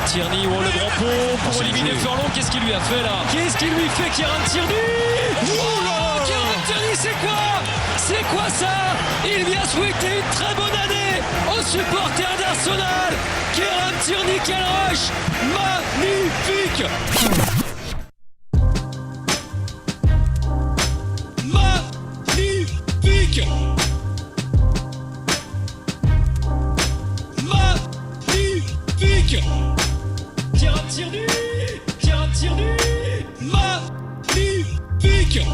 Tierney, oh, le grand pont pour éliminer Furlong. Qu'est-ce qu'il lui a fait là? Qu'est-ce qu'il lui fait, Kieran Tierney? Oh là, Kieran Tierney, c'est quoi? C'est quoi ça? Il vient souhaiter une très bonne année aux supporters d'Arsenal. Kieran Tierney, quel rush magnifique! Magnifique! Magnifique! Kieran Tierney! Kieran Tierney! Magnifique!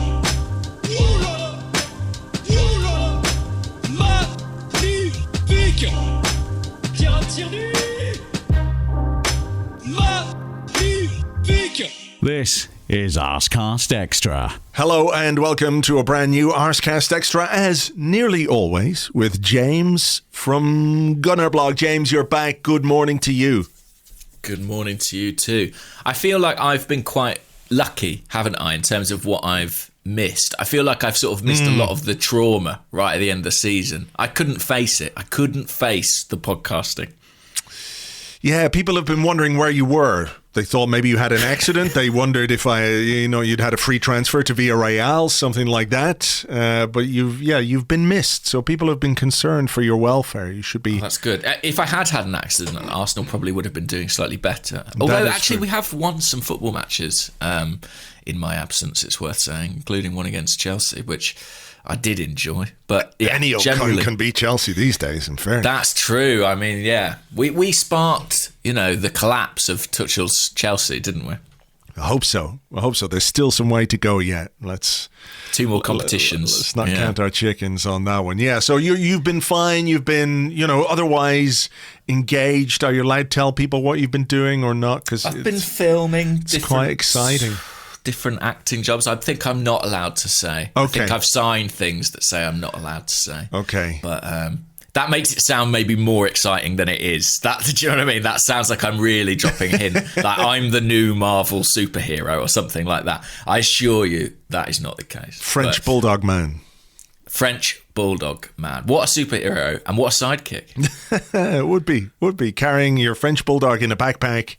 Oula! Oula! Magnifique! Kieran Tierney! Magnifique! This is Arsecast Extra. Hello and welcome to a brand new Arsecast Extra, as nearly always, with James from Gunnerblog. James, you're back. Good morning to you. Good morning to you too. I feel like I've been quite lucky, haven't I, in terms of what I've missed. I feel like I've sort of missed a lot of the trauma right at the end of the season. I couldn't face it. I couldn't face the podcasting. Yeah, people have been wondering where you were. They thought maybe you had an accident. They wondered if you'd had a free transfer to Villarreal, something like that. But you've been missed. So people have been concerned for your welfare. You should be. Oh, that's good. If I had an accident, Arsenal probably would have been doing slightly better. Although actually we have won some football matches in my absence, it's worth saying, including one against Chelsea, which I did enjoy. But yeah, any old cunt can beat Chelsea these days, in fairness. That's true. I mean, yeah. We sparked, the collapse of Tuchel's Chelsea, didn't we? I hope so. There's still some way to go yet. Two more competitions. Let's not count our chickens on that one. Yeah, so you've been fine. You've been, otherwise engaged. Are you allowed to tell people what you've been doing or not? Because I've been filming. It's quite exciting. Different acting jobs. I think I'm not allowed to say. Okay. I think I've signed things that say I'm not allowed to say. Okay. But that makes it sound maybe more exciting than it is. Do you know what I mean? That sounds like I'm really dropping a hint. Like I'm the new Marvel superhero or something like that. I assure you that is not the case. French Bulldog Man. French Bulldog Man. What a superhero and what a sidekick. It would be. Carrying your French Bulldog in a backpack,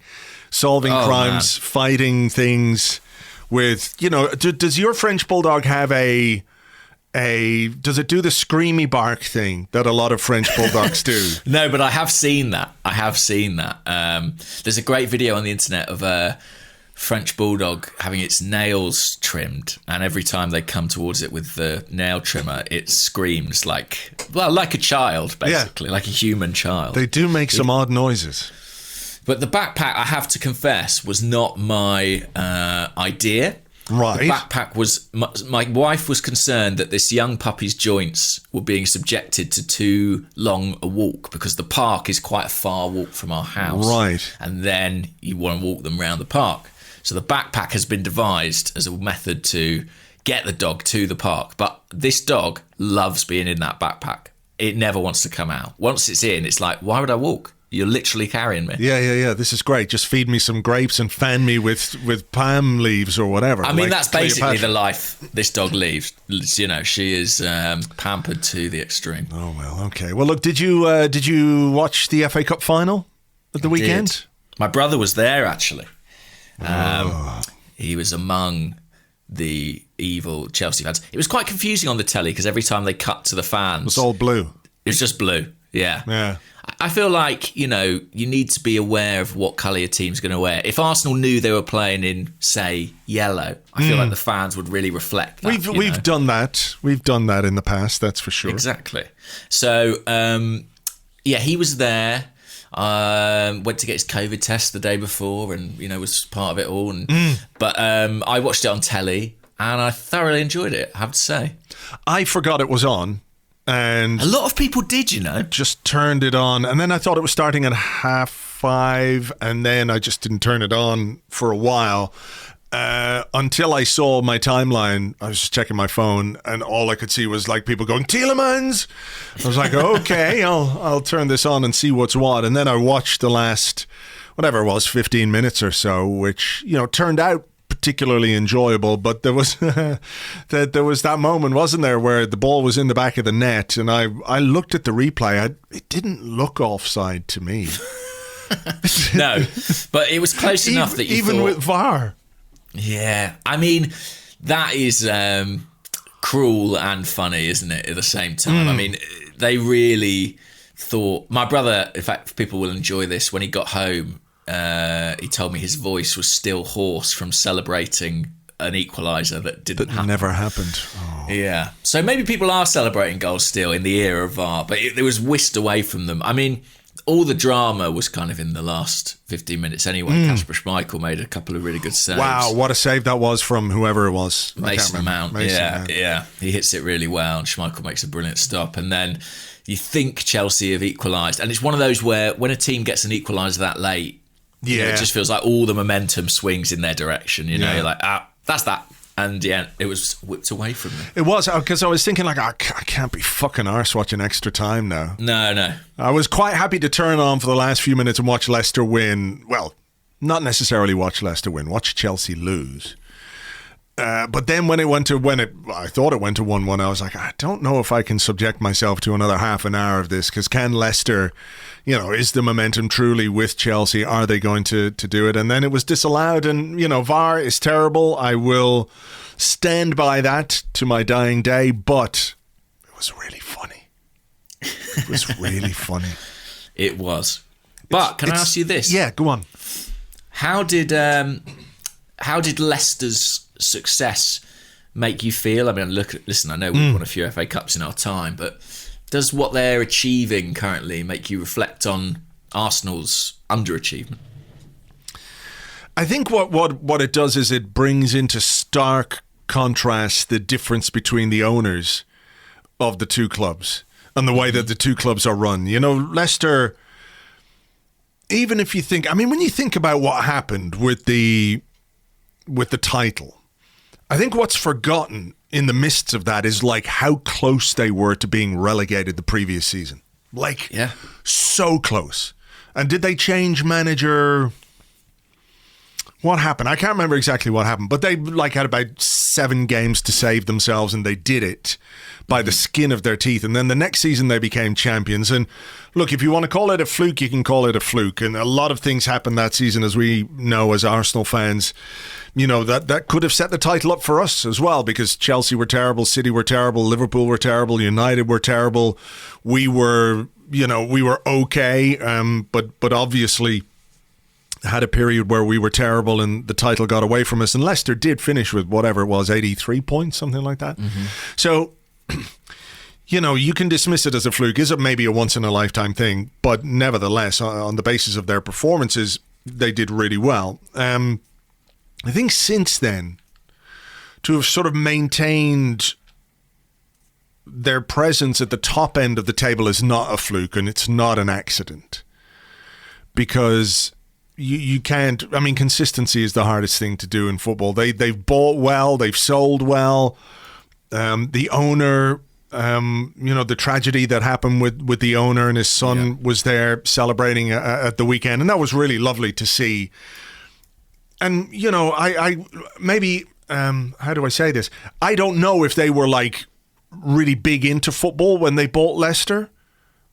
solving crimes, fighting things. With, does your French Bulldog have does it do the screamy bark thing that a lot of French Bulldogs do? No, but I have seen that. There's a great video on the internet of a French Bulldog having its nails trimmed, and every time they come towards it with the nail trimmer, it screams like a child, basically, like a human child. They do make some odd noises. But the backpack, I have to confess, was not my idea. Right. The backpack was... My wife was concerned that this young puppy's joints were being subjected to too long a walk because the park is quite a far walk from our house. Right. And then you want to walk them around the park. So the backpack has been devised as a method to get the dog to the park. But this dog loves being in that backpack. It never wants to come out. Once it's in, it's like, why would I walk? You're literally carrying me. Yeah. This is great. Just feed me some grapes and fan me with palm leaves or whatever. I mean, that's basically the life this dog leads. She is pampered to the extreme. Oh, well, okay. Well, look, did you watch the FA Cup final at the weekend? Did. My brother was there, actually. He was among the evil Chelsea fans. It was quite confusing on the telly because every time they cut to the fans... It was all blue. It was just blue, yeah. Yeah. I feel like, you need to be aware of what colour your team's going to wear. If Arsenal knew they were playing in, say, yellow, I feel like the fans would really reflect that. We've done that. We've done that in the past, that's for sure. Exactly. So, he was there. Went to get his COVID test the day before and, was part of it all. But I watched it on telly and I thoroughly enjoyed it, I have to say. I forgot it was on. And a lot of people did, just turned it on. And then I thought it was starting at 5:30. And then I just didn't turn it on for a while until I saw my timeline. I was just checking my phone and all I could see was like people going, Tielemans. I was like, okay, I'll turn this on and see what's what. And then I watched the last, whatever it was, 15 minutes or so, which, turned out particularly enjoyable, but there was that moment, wasn't there, where the ball was in the back of the net and I looked at the replay. It didn't look offside to me. No, but it was close enough that you even thought, with VAR. Yeah, I mean, that is cruel and funny, isn't it, at the same time? I mean, they really thought... My brother, in fact, people will enjoy this, when he got home, he told me his voice was still hoarse from celebrating an equaliser that didn't happen. Never happened. Oh. Yeah. So maybe people are celebrating goals still in the era of VAR, but it was whisked away from them. I mean, all the drama was kind of in the last 15 minutes anyway. Kasper Schmeichel made a couple of really good saves. Wow, what a save that was from whoever it was. Mason Mount. Yeah. He hits it really well, and Schmeichel makes a brilliant stop. And then you think Chelsea have equalised. And it's one of those where when a team gets an equaliser that late, you know, it just feels like all the momentum swings in their direction. You know, you're like, that's that. And yeah, it was whipped away from them. It was, because I was thinking, like, I can't be fucking arse watching extra time now. No. I was quite happy to turn on for the last few minutes and watch Leicester win. Well, not necessarily watch Leicester win, watch Chelsea lose. But then I thought it went to 1-1, I was like, I don't know if I can subject myself to another half an hour of this, because can Leicester, you know, is the momentum truly with Chelsea? Are they going to do it? And then it was disallowed, and, you know, VAR is terrible. I will stand by that to my dying day, but it was really funny. It was really funny. It was. But can I ask you this? Yeah, go on. How did Leicester's success make you feel? I mean, listen, I know we've won a few FA Cups in our time, but does what they're achieving currently make you reflect on Arsenal's underachievement? I think what it does is it brings into stark contrast the difference between the owners of the two clubs and the way that the two clubs are run. You know, Leicester, even if you think, I mean, when you think about what happened with the title, I think what's forgotten in the midst of that is like how close they were to being relegated the previous season. Like, so close. And did they change manager? What happened? I can't remember exactly what happened, but they had about 7 games to save themselves, and they did it by the skin of their teeth. And then the next season they became champions. And look, if you want to call it a fluke, you can call it a fluke. And a lot of things happened that season, as we know as Arsenal fans. You know, that could have set the title up for us as well, because Chelsea were terrible, City were terrible, Liverpool were terrible, United were terrible. We were okay, but obviously had a period where we were terrible and the title got away from us. And Leicester did finish with whatever it was, 83 points, something like that. So, you know, you can dismiss it as a fluke. Is it maybe a once-in-a-lifetime thing? But nevertheless, on the basis of their performances, they did really well. I think since then, to have sort of maintained their presence at the top end of the table is not a fluke, and it's not an accident. Because you can't, I mean, consistency is the hardest thing to do in football. They've bought well, they've sold well. The owner, you know, the tragedy that happened with the owner and his son was there celebrating at the weekend, and that was really lovely to see. And, you know, I maybe, how do I say this? I don't know if they were like really big into football when they bought Leicester.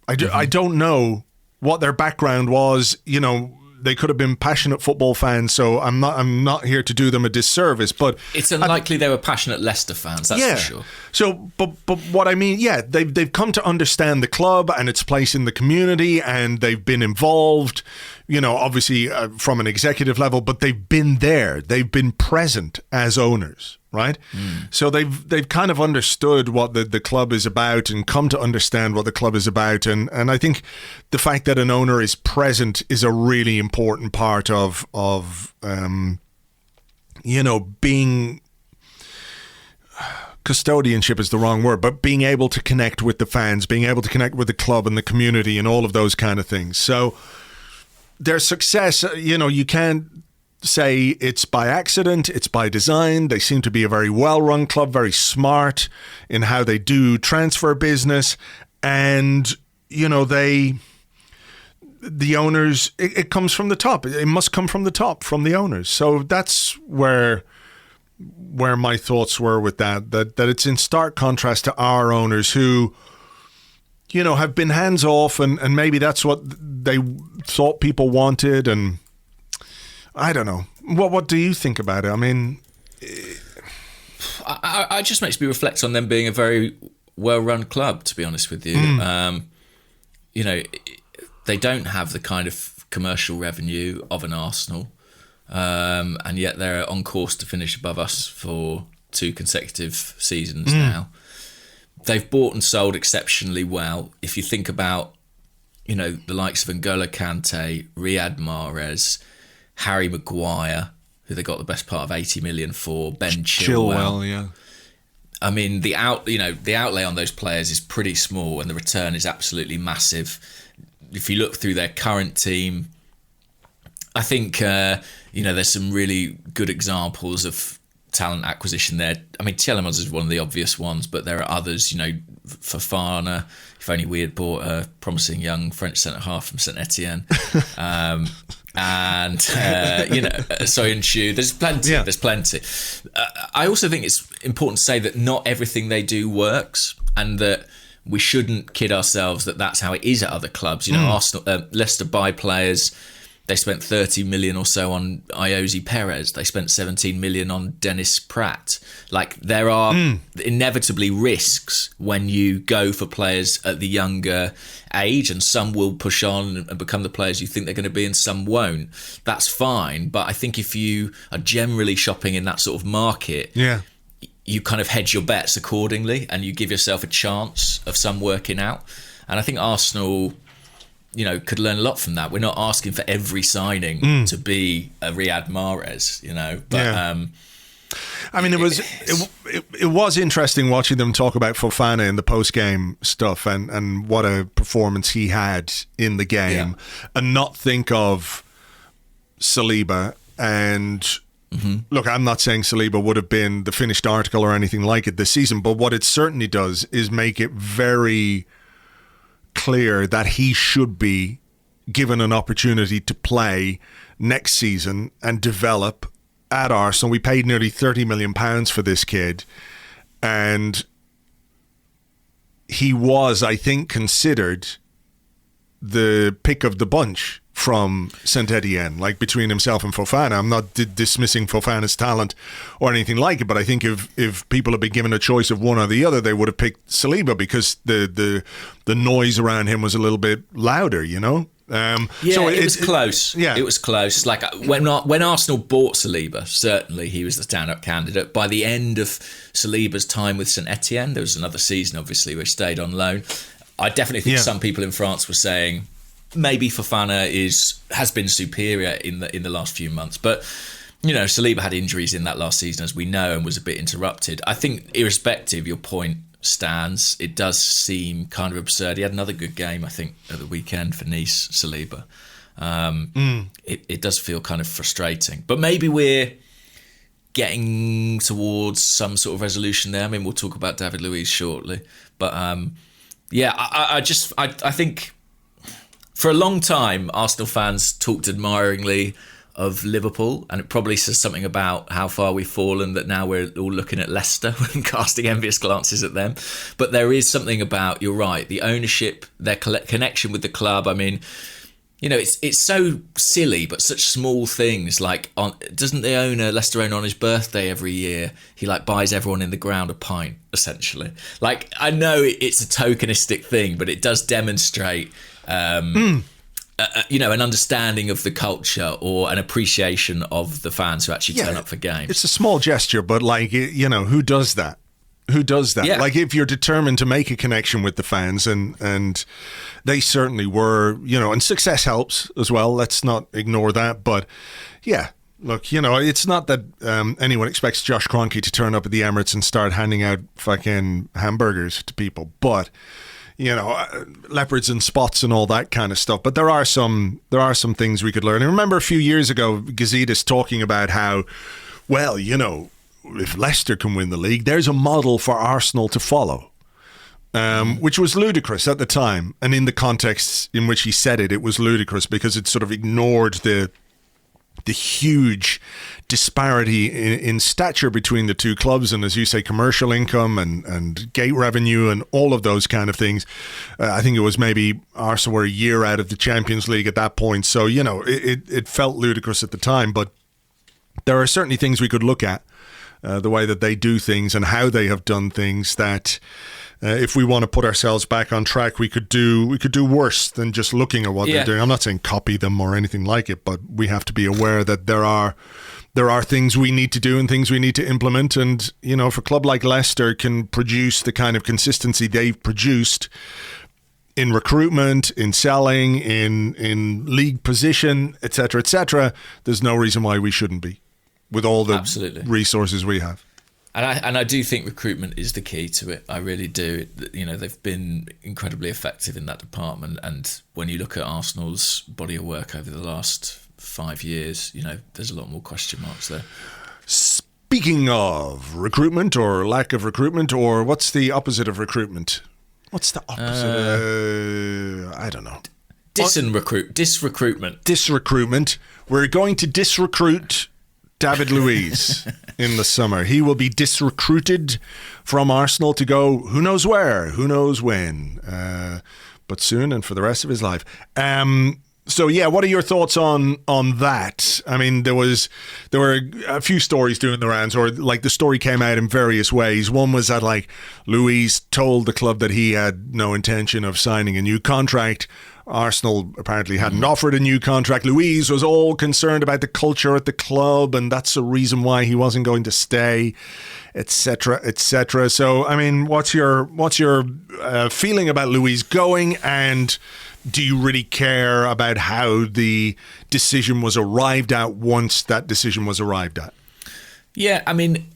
I don't know what their background was. You know, they could have been passionate football fans, so I'm not here to do them a disservice. But it's unlikely they were passionate Leicester fans, that's for sure. So, but what I mean, they've come to understand the club and its place in the community, and they've been involved. You know, obviously from an executive level, but they've been there. They've been present as owners, right? So they've kind of understood what the club is about and come to understand what the club is about. And I think the fact that an owner is present is a really important part of you know, being... Custodianship is the wrong word, but being able to connect with the fans, being able to connect with the club and the community and all of those kind of things. So their success, you know, you can't say it's by accident, it's by design. They seem to be a very well-run club, very smart in how they do transfer business. And, you know, the owners, it comes from the top. It must come from the top, from the owners. So that's where my thoughts were with that it's in stark contrast to our owners who, you know, have been hands off, and maybe that's what they thought people wanted, and I don't know. What do you think about it? I mean, I just makes me reflect on them being a very well-run club, to be honest with you. You know, they don't have the kind of commercial revenue of an Arsenal, and yet they're on course to finish above us for 2 consecutive seasons now. They've bought and sold exceptionally well. If you think about, you know, the likes of N'Golo Kante, Riyad Mahrez, Harry Maguire, who they got the best part of 80 million for, Ben Chilwell. Yeah. I mean, the outlay on those players is pretty small, and the return is absolutely massive. If you look through their current team, I think you know, there's some really good examples of talent acquisition there. I mean, Tielemans is one of the obvious ones, but there are others. You know, Fofana. If only we had bought a promising young French centre half from Saint Etienne. And you know, Soyuncu. There's plenty. Yeah. There's plenty. I also think it's important to say that not everything they do works, and that we shouldn't kid ourselves that that's how it is at other clubs. You know, Arsenal, Leicester buy players. They spent 30 million or so on Iosi Perez. They spent 17 million on Dennis Pratt. Like, there are inevitably risks when you go for players at the younger age, and some will push on and become the players you think they're going to be, and some won't. That's fine. But I think if you are generally shopping in that sort of market, you kind of hedge your bets accordingly, and you give yourself a chance of some working out. And I think Arsenal, you know, could learn a lot from that. We're not asking for every signing to be a Riyad Mahrez, you know. But I mean, it was interesting watching them talk about Fofana in the post-game stuff, and what a performance he had in the game, and not think of Saliba. And look, I'm not saying Saliba would have been the finished article or anything like it this season, but what it certainly does is make it very clear that he should be given an opportunity to play next season and develop at Arsenal. We paid nearly £30 million for this kid, and he was, I think, considered the pick of the bunch from Saint Etienne, like between himself and Fofana. I'm not dismissing Fofana's talent or anything like it, but I think if people had been given a choice of one or the other, they would have picked Saliba, because the noise around him was a little bit louder, you know? So it was close. Yeah, it was close. Like, when Arsenal bought Saliba, certainly he was the stand-up candidate. By the end of Saliba's time with Saint Etienne, there was another season, obviously, where he stayed on loan. I definitely think some people in France were saying maybe Fofana has been superior in the last few months, but you know, Saliba had injuries in that last season, as we know, and was a bit interrupted. I think, irrespective, your point stands. It does seem kind of absurd. He had another good game, I think, at the weekend for Nice, Saliba. It does feel kind of frustrating, but maybe we're getting towards some sort of resolution there. I mean, we'll talk about David Luiz shortly, but I think for a long time, Arsenal fans talked admiringly of Liverpool, and it probably says something about how far we've fallen that now we're all looking at Leicester and casting envious glances at them. But there is something about, you're right, the ownership, their connection with the club. I mean, you know, it's so silly, but such small things. Like, doesn't the Leicester owner, on his birthday every year, he like buys everyone in the ground a pint, essentially? Like, I know it's a tokenistic thing, but it does demonstrate you know, an understanding of the culture, or an appreciation of the fans who actually turn up for games. It's a small gesture, but like, you know, who does that? Yeah. Like, if you're determined to make a connection with the fans, and they certainly were, you know, and success helps as well. Let's not ignore that. But yeah, look, you know, it's not that anyone expects Josh Kroenke to turn up at the Emirates and start handing out fucking hamburgers to people, but you know, leopards and spots and all that kind of stuff. But there are some things we could learn. I remember a few years ago, Gazidis talking about how, well, you know, if Leicester can win the league, there's a model for Arsenal to follow, which was ludicrous at the time. And in the context in which he said it, it was ludicrous, because it sort of ignored the huge disparity in stature between the two clubs, and as you say, commercial income and gate revenue and all of those kind of things. I think it was maybe Arsenal were a year out of the Champions League at that point, so it felt ludicrous at the time. But there are certainly things we could look at, the way that they do things and how they have done things, that if we want to put ourselves back on track, we could do worse than just looking at what they're doing. I'm not saying copy them or anything like it, but we have to be aware that there are things we need to do and things we need to implement. And, if a club like Leicester can produce the kind of consistency they've produced in recruitment, in selling, in league position, etc., there's no reason why we shouldn't be, with all the resources we have. And I do think recruitment is the key to it. I really do. They've been incredibly effective in that department. And when you look at Arsenal's body of work over the last 5 years, there's a lot more question marks there. Speaking of recruitment or lack of recruitment, or what's the opposite of recruitment? What's the opposite? I don't know. Disrecruitment. Disrecruitment. We're going to disrecruit David Luiz in the summer. He will be disrecruited from Arsenal to go who knows where, who knows when, but soon and for the rest of his life. So what are your thoughts on that? I mean, there were a few stories doing the rounds, or like the story came out in various ways. One was that like Luiz told the club that he had no intention of signing a new contract. Arsenal apparently hadn't offered a new contract. Luiz was all concerned about the culture at the club, and that's the reason why he wasn't going to stay, etc., etc. So, I mean, what's your feeling about Luiz going, and do you really care about how the decision was arrived at once that decision was arrived at? Yeah, I mean,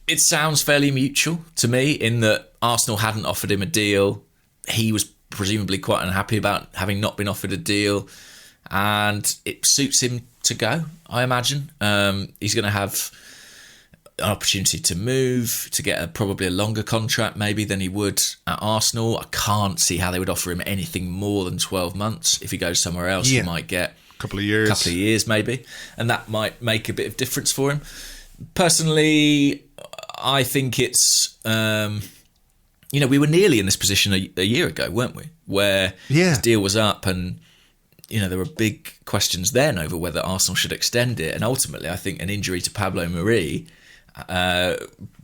it sounds fairly mutual to me, in that Arsenal hadn't offered him a deal. He was presumably quite unhappy about having not been offered a deal, and it suits him to go, I imagine. He's going to have an opportunity to move, to get probably a longer contract maybe than he would at Arsenal. I can't see how they would offer him anything more than 12 months. If he goes somewhere else, he might get a couple of years maybe, and that might make a bit of difference for him. Personally, I think it's we were nearly in this position a year ago, weren't we? Where his deal was up, and there were big questions then over whether Arsenal should extend it. And ultimately, I think an injury to Pablo Mari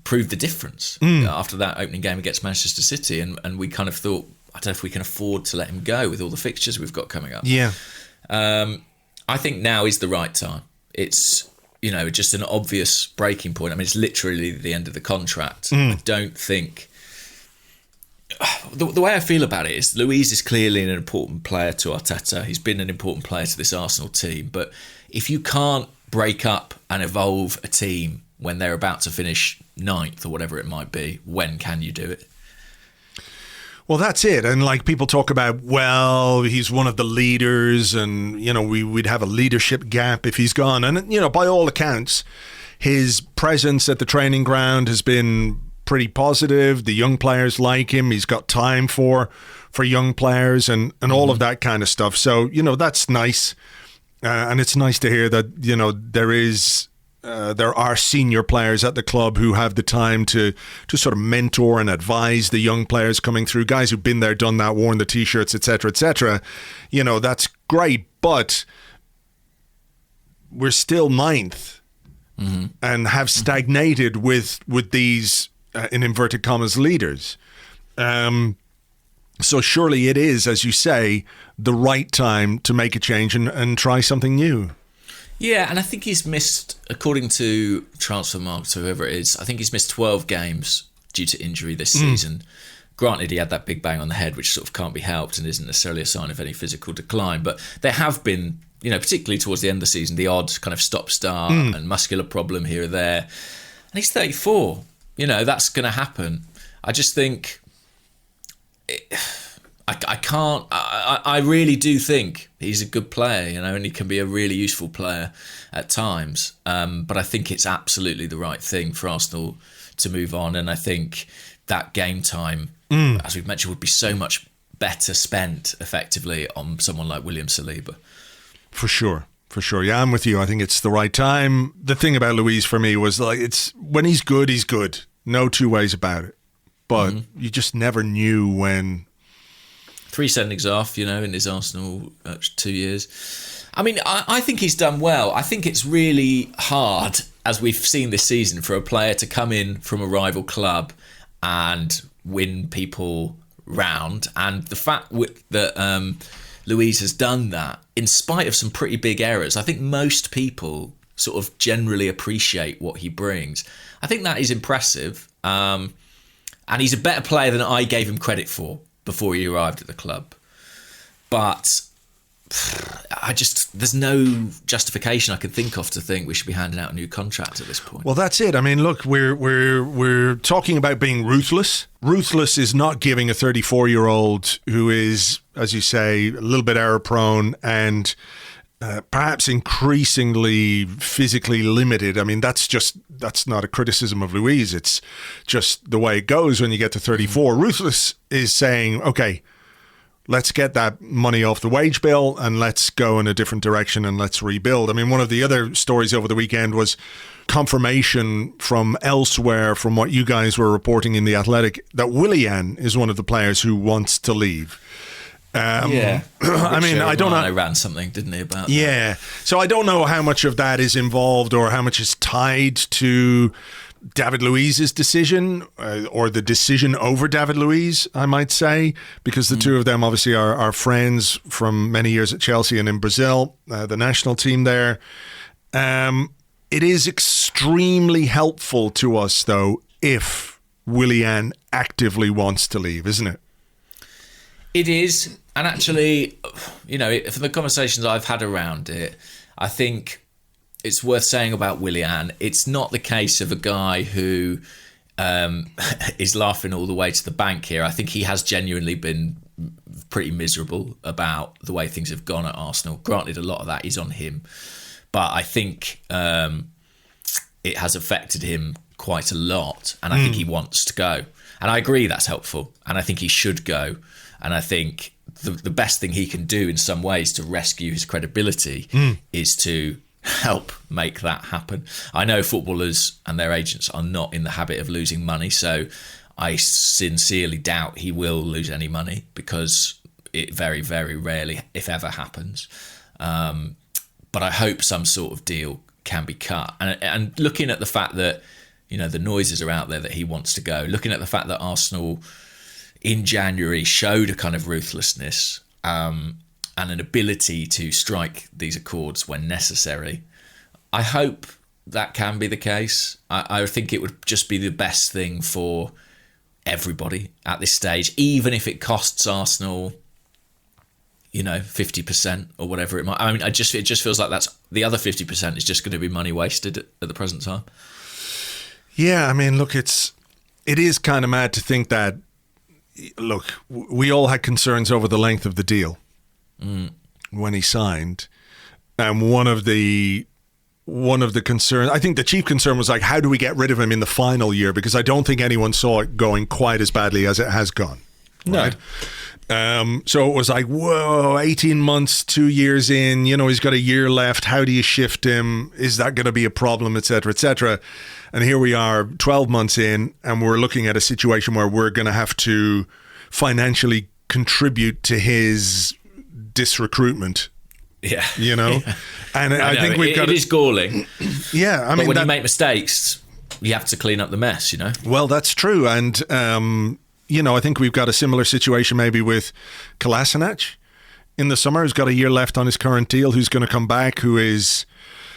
proved the difference after that opening game against Manchester City. And we kind of thought, I don't know if we can afford to let him go with all the fixtures we've got coming up. Yeah. I think now is the right time. It's just an obvious breaking point. I mean, it's literally the end of the contract. I don't think... The way I feel about it is Luiz is clearly an important player to Arteta. He's been an important player to this Arsenal team. But if you can't break up and evolve a team when they're about to finish 9th or whatever it might be, when can you do it? Well, that's it. And like people talk about, well, he's one of the leaders and, we'd have a leadership gap if he's gone. And, by all accounts, his presence at the training ground has been pretty positive. The young players like him. He's got time for young players and all of that kind of stuff. So, that's nice. And it's nice to hear that, there are senior players at the club who have the time to sort of mentor and advise the young players coming through, guys who've been there, done that, worn the T-shirts, etc., etc. That's great, but we're still 9th and have stagnated with these, in inverted commas, leaders. So surely it is, as you say, the right time to make a change and try something new. Yeah, and I think he's missed, according to Transfermarkt or whoever it is, I think he's missed 12 games due to injury this season. Granted, he had that big bang on the head, which sort of can't be helped and isn't necessarily a sign of any physical decline. But there have been, particularly towards the end of the season, the odd kind of stop-start and muscular problem here or there. And he's 34. That's going to happen. I just think... I really do think he's a good player, and he can be a really useful player at times. But I think it's absolutely the right thing for Arsenal to move on. And I think that game time, as we've mentioned, would be so much better spent effectively on someone like William Saliba. For sure. For sure. Yeah, I'm with you. I think it's the right time. The thing about Luiz for me was like, it's when he's good, he's good. No two ways about it. But you just never knew when. 3 sendings off, in his Arsenal 2 years. I mean, I think he's done well. I think it's really hard, as we've seen this season, for a player to come in from a rival club and win people round. And the fact that Luiz has done that, in spite of some pretty big errors, I think most people sort of generally appreciate what he brings. I think that is impressive. And he's a better player than I gave him credit for before he arrived at the club. But there's no justification I can think of to think we should be handing out a new contract at this point. Well, that's it. I mean, look, we're talking about being ruthless. Ruthless is not giving a 34-year-old who is, as you say, a little bit error prone and perhaps increasingly physically limited. I mean, that's not a criticism of Luiz. It's just the way it goes when you get to 34. Ruthless is saying, okay, let's get that money off the wage bill and let's go in a different direction and let's rebuild. I mean, one of the other stories over the weekend was confirmation from elsewhere, from what you guys were reporting in The Athletic, that Willian is one of the players who wants to leave. Yeah. I mean, I don't know. I ran something, didn't he, about that? Yeah. So I don't know how much of that is involved or how much is tied to David Luiz's decision or the decision over David Luiz, I might say, because the two of them obviously are friends from many years at Chelsea and in Brazil, the national team there. It is extremely helpful to us, though, if Willian actively wants to leave, isn't it? It is. And actually, for the conversations I've had around it, I think it's worth saying about Willian, it's not the case of a guy who is laughing all the way to the bank here. I think he has genuinely been pretty miserable about the way things have gone at Arsenal. Granted, a lot of that is on him, but I think it has affected him quite a lot, and I think he wants to go. And I agree that's helpful, and I think he should go. And I think the best thing he can do in some ways to rescue his credibility is to help make that happen. I know footballers and their agents are not in the habit of losing money, so I sincerely doubt he will lose any money because it very, very rarely, if ever, happens. But I hope some sort of deal can be cut. And looking at the fact that, the noises are out there that he wants to go, looking at the fact that Arsenal in January showed a kind of ruthlessness and an ability to strike these accords when necessary, I hope that can be the case. I think it would just be the best thing for everybody at this stage, even if it costs Arsenal, 50% or whatever it might. I mean, it just feels like that's the other 50% is just going to be money wasted at the present time. Yeah, I mean, look, it is kind of mad to think that. Look, we all had concerns over the length of the deal when he signed, and one of the concerns, I think the chief concern was like, how do we get rid of him in the final year? Because I don't think anyone saw it going quite as badly as it has gone. Right? No. So it was like, whoa, 18 months, 2 years in, he's got a year left. How do you shift him? Is that going to be a problem, et cetera, et cetera? And here we are 12 months in, and we're looking at a situation where we're going to have to financially contribute to his disrecruitment. Yeah. And I think we've got... It is galling. Yeah. I mean, when you make mistakes, you have to clean up the mess, Well, that's true. And, I think we've got a similar situation maybe with Kolasinac in the summer, who's got a year left on his current deal, who's going to come back, who is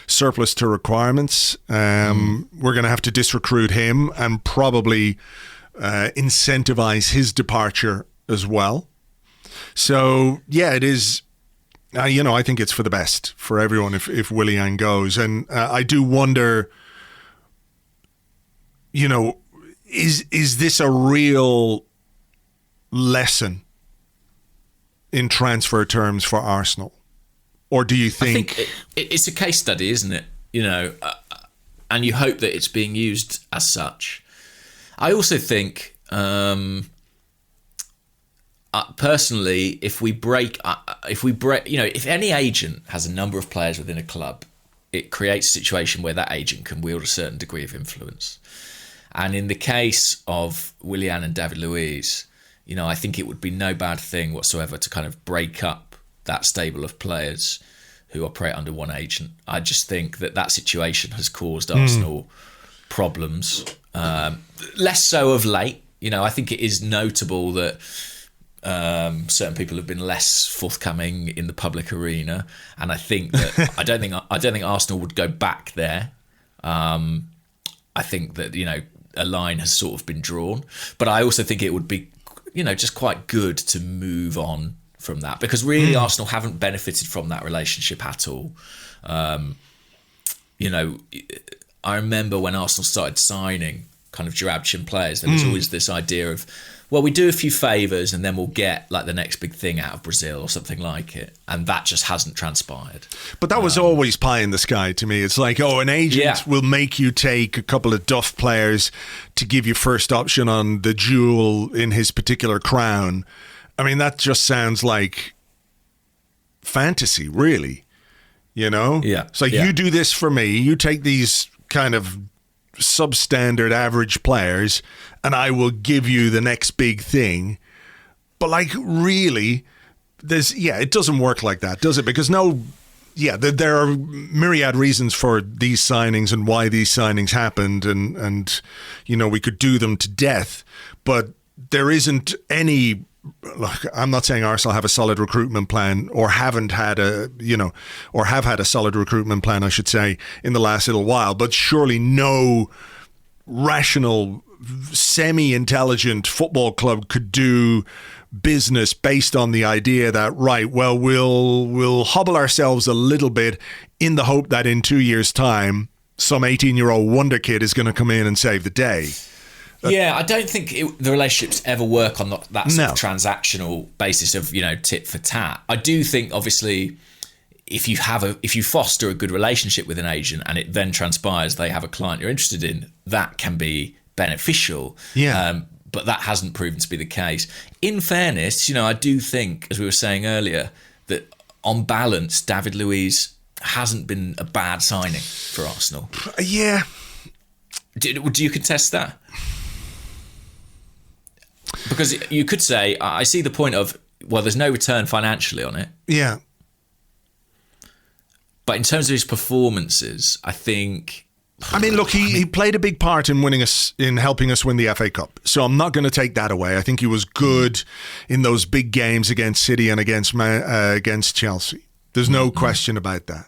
surplus to requirements. We're going to have to disrecruit him and probably incentivize his departure as well. So, yeah, it is... I think it's for the best for everyone if Willian goes. And I do wonder, is this a real lesson in transfer terms for Arsenal? Or do you think... I think it's a case study, isn't it? And you hope that it's being used as such. I also think... personally, if any agent has a number of players within a club, it creates a situation where that agent can wield a certain degree of influence. And in the case of Willian and David Luiz, I think it would be no bad thing whatsoever to kind of break up that stable of players who operate under one agent. I just think that situation has caused Arsenal problems, less so of late. I think it is notable that certain people have been less forthcoming in the public arena, and I think that I don't think Arsenal would go back there. I think that a line has sort of been drawn, but I also think it would be just quite good to move on from that, because really Arsenal haven't benefited from that relationship at all. I remember when Arsenal started signing kind of Jarabchin players, there was always this idea of, well, we do a few favours and then we'll get like the next big thing out of Brazil or something like it. And that just hasn't transpired. But that was always pie in the sky to me. It's like, an agent will make you take a couple of duff players to give you first option on the jewel in his particular crown. I mean, that just sounds like fantasy, really. Yeah. It's like, you do this for me, you take these kind of substandard average players and I will give you the next big thing. But like, really, it doesn't work like that, does it? Because there are myriad reasons for these signings and why these signings happened, and we could do them to death, but there isn't any. Look, I'm not saying Arsenal have a solid recruitment plan or haven't had or have had a solid recruitment plan, I should say, in the last little while, but surely no rational, semi-intelligent football club could do business based on the idea that, right, well, we'll hobble ourselves a little bit in the hope that in 2 years' time, some 18-year-old wonder kid is going to come in and save the day. Yeah, I don't think the relationships ever work on that sort of transactional basis of tit for tat. I do think, obviously, if you foster a good relationship with an agent and it then transpires they have a client you're interested in, that can be beneficial. Yeah. But that hasn't proven to be the case. In fairness, I do think, as we were saying earlier, that on balance, David Luiz hasn't been a bad signing for Arsenal. Yeah. Do you contest that? Because you could say, I see the point of, well, there's no return financially on it. Yeah. But in terms of his performances, I think... I mean, look, he played a big part in helping us win the FA Cup. So I'm not going to take that away. I think he was good in those big games against City and against Chelsea. There's no question about that.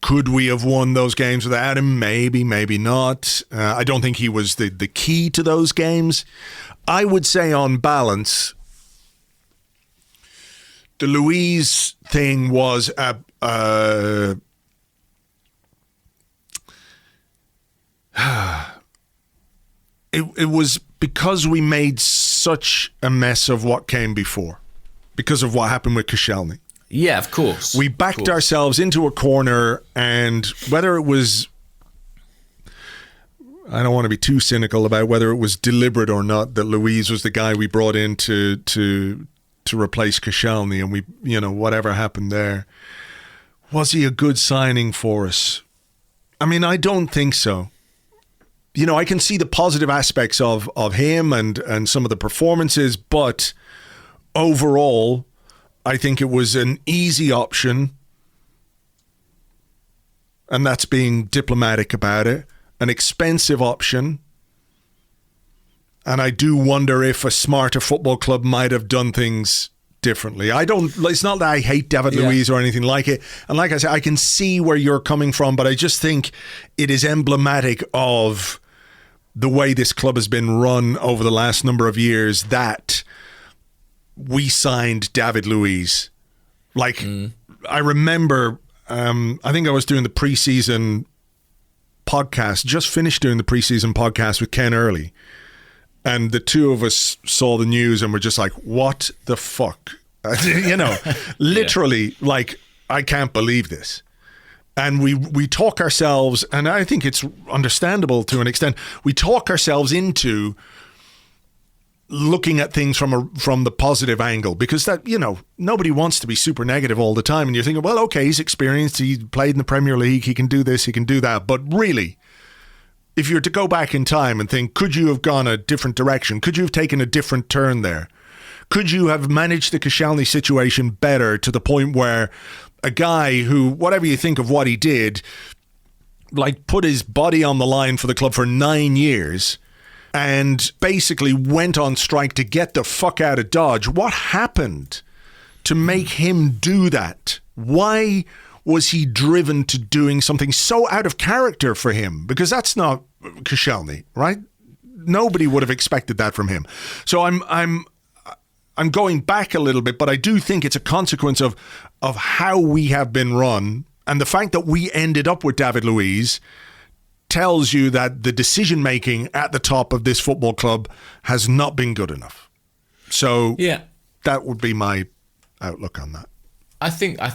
Could we have won those games without him? Maybe, maybe not. I don't think he was the key to those games. I would say on balance, the Luiz thing was it was because we made such a mess of what came before, because of what happened with Koscielny. Yeah, of course. We backed ourselves into a corner, and whether it was, I don't want to be too cynical about whether it was deliberate or not that Luiz was the guy we brought in to replace Koscielny, and we, whatever happened there. Was he a good signing for us? I mean, I don't think so. I can see the positive aspects of him and some of the performances, but overall, I think it was an easy option, and that's being diplomatic about it, an expensive option, and I do wonder if a smarter football club might have done things differently. It's not that I hate David Luiz or anything like it, and like I said, I can see where you're coming from, but I just think it is emblematic of the way this club has been run over the last number of years that we signed David Luiz. I remember, I think I was doing the preseason podcast, just finished doing the preseason podcast with Ken Early. And the two of us saw the news and were just like, what the fuck? Literally, I can't believe this. And we talk ourselves, and I think it's understandable to an extent, we talk ourselves into looking at things from the positive angle, because that, nobody wants to be super negative all the time. And you're thinking, well, okay, he's experienced, he played in the Premier League, he can do this, he can do that. But really, if you're to go back in time and think, could you have gone a different direction? Could you have taken a different turn there? Could you have managed the Koscielny situation better to the point where a guy who, whatever you think of what he did, like put his body on the line for the club for 9 years and basically went on strike to get the fuck out of Dodge? What happened to make him do that? Why was he driven to doing something so out of character for him? Because that's not Koscielny, right? Nobody would have expected that from him. So I'm going back a little bit, but I do think it's a consequence of how we have been run, and the fact that we ended up with David Luiz tells you that the decision making at the top of this football club has not been good enough. So that would be my outlook on that. I think I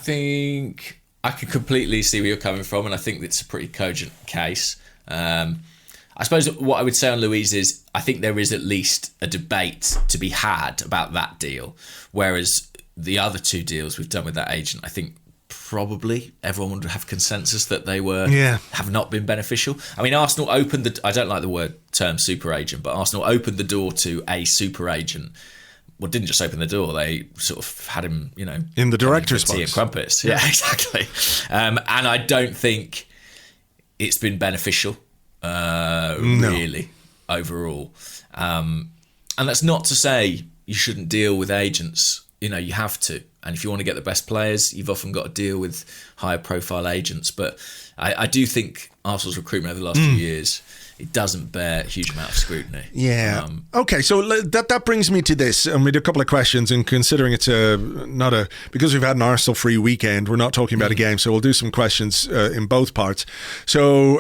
can completely see where you're coming from, and I think it's a pretty cogent case. I suppose what I would say on Luiz is I think there is at least a debate to be had about that deal, whereas the other two deals we've done with that agent, I think probably everyone would have consensus that they have not been beneficial. I mean, Arsenal opened I don't like the term super agent, but Arsenal opened the door to a super agent. Well, didn't just open the door, they sort of had him, in the director's box. Tea and crumpets. Yeah, exactly. And I don't think it's been beneficial, really, overall. And that's not to say you shouldn't deal with agents. You have to. And if you want to get the best players, you've often got to deal with higher profile agents. But I do think Arsenal's recruitment over the last few years, it doesn't bear a huge amount of scrutiny. Yeah. Okay, so that brings me to this. And we had a couple of questions, and considering it's because we've had an Arsenal free weekend, we're not talking about a game, so we'll do some questions in both parts. So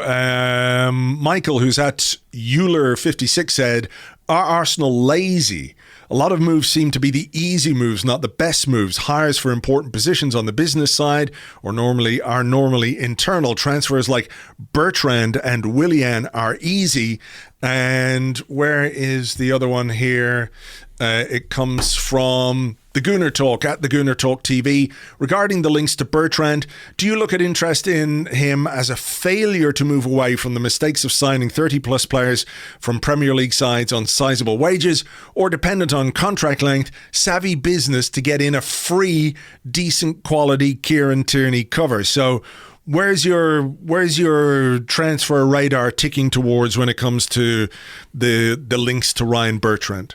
Michael, who's at Euler56, said, are Arsenal lazy? A lot of moves seem to be the easy moves, not the best moves. Hires for important positions on the business side are normally internal. Transfers like Bertrand and Willian are easy. And where is the other one here? It comes from the Gooner Talk, at the Gooner Talk TV. Regarding the links to Bertrand, do you look at interest in him as a failure to move away from the mistakes of signing 30-plus players from Premier League sides on sizable wages, or dependent on contract length, savvy business to get in a free, decent quality Kieran Tierney cover? So where's your transfer radar ticking towards when it comes to the links to Ryan Bertrand?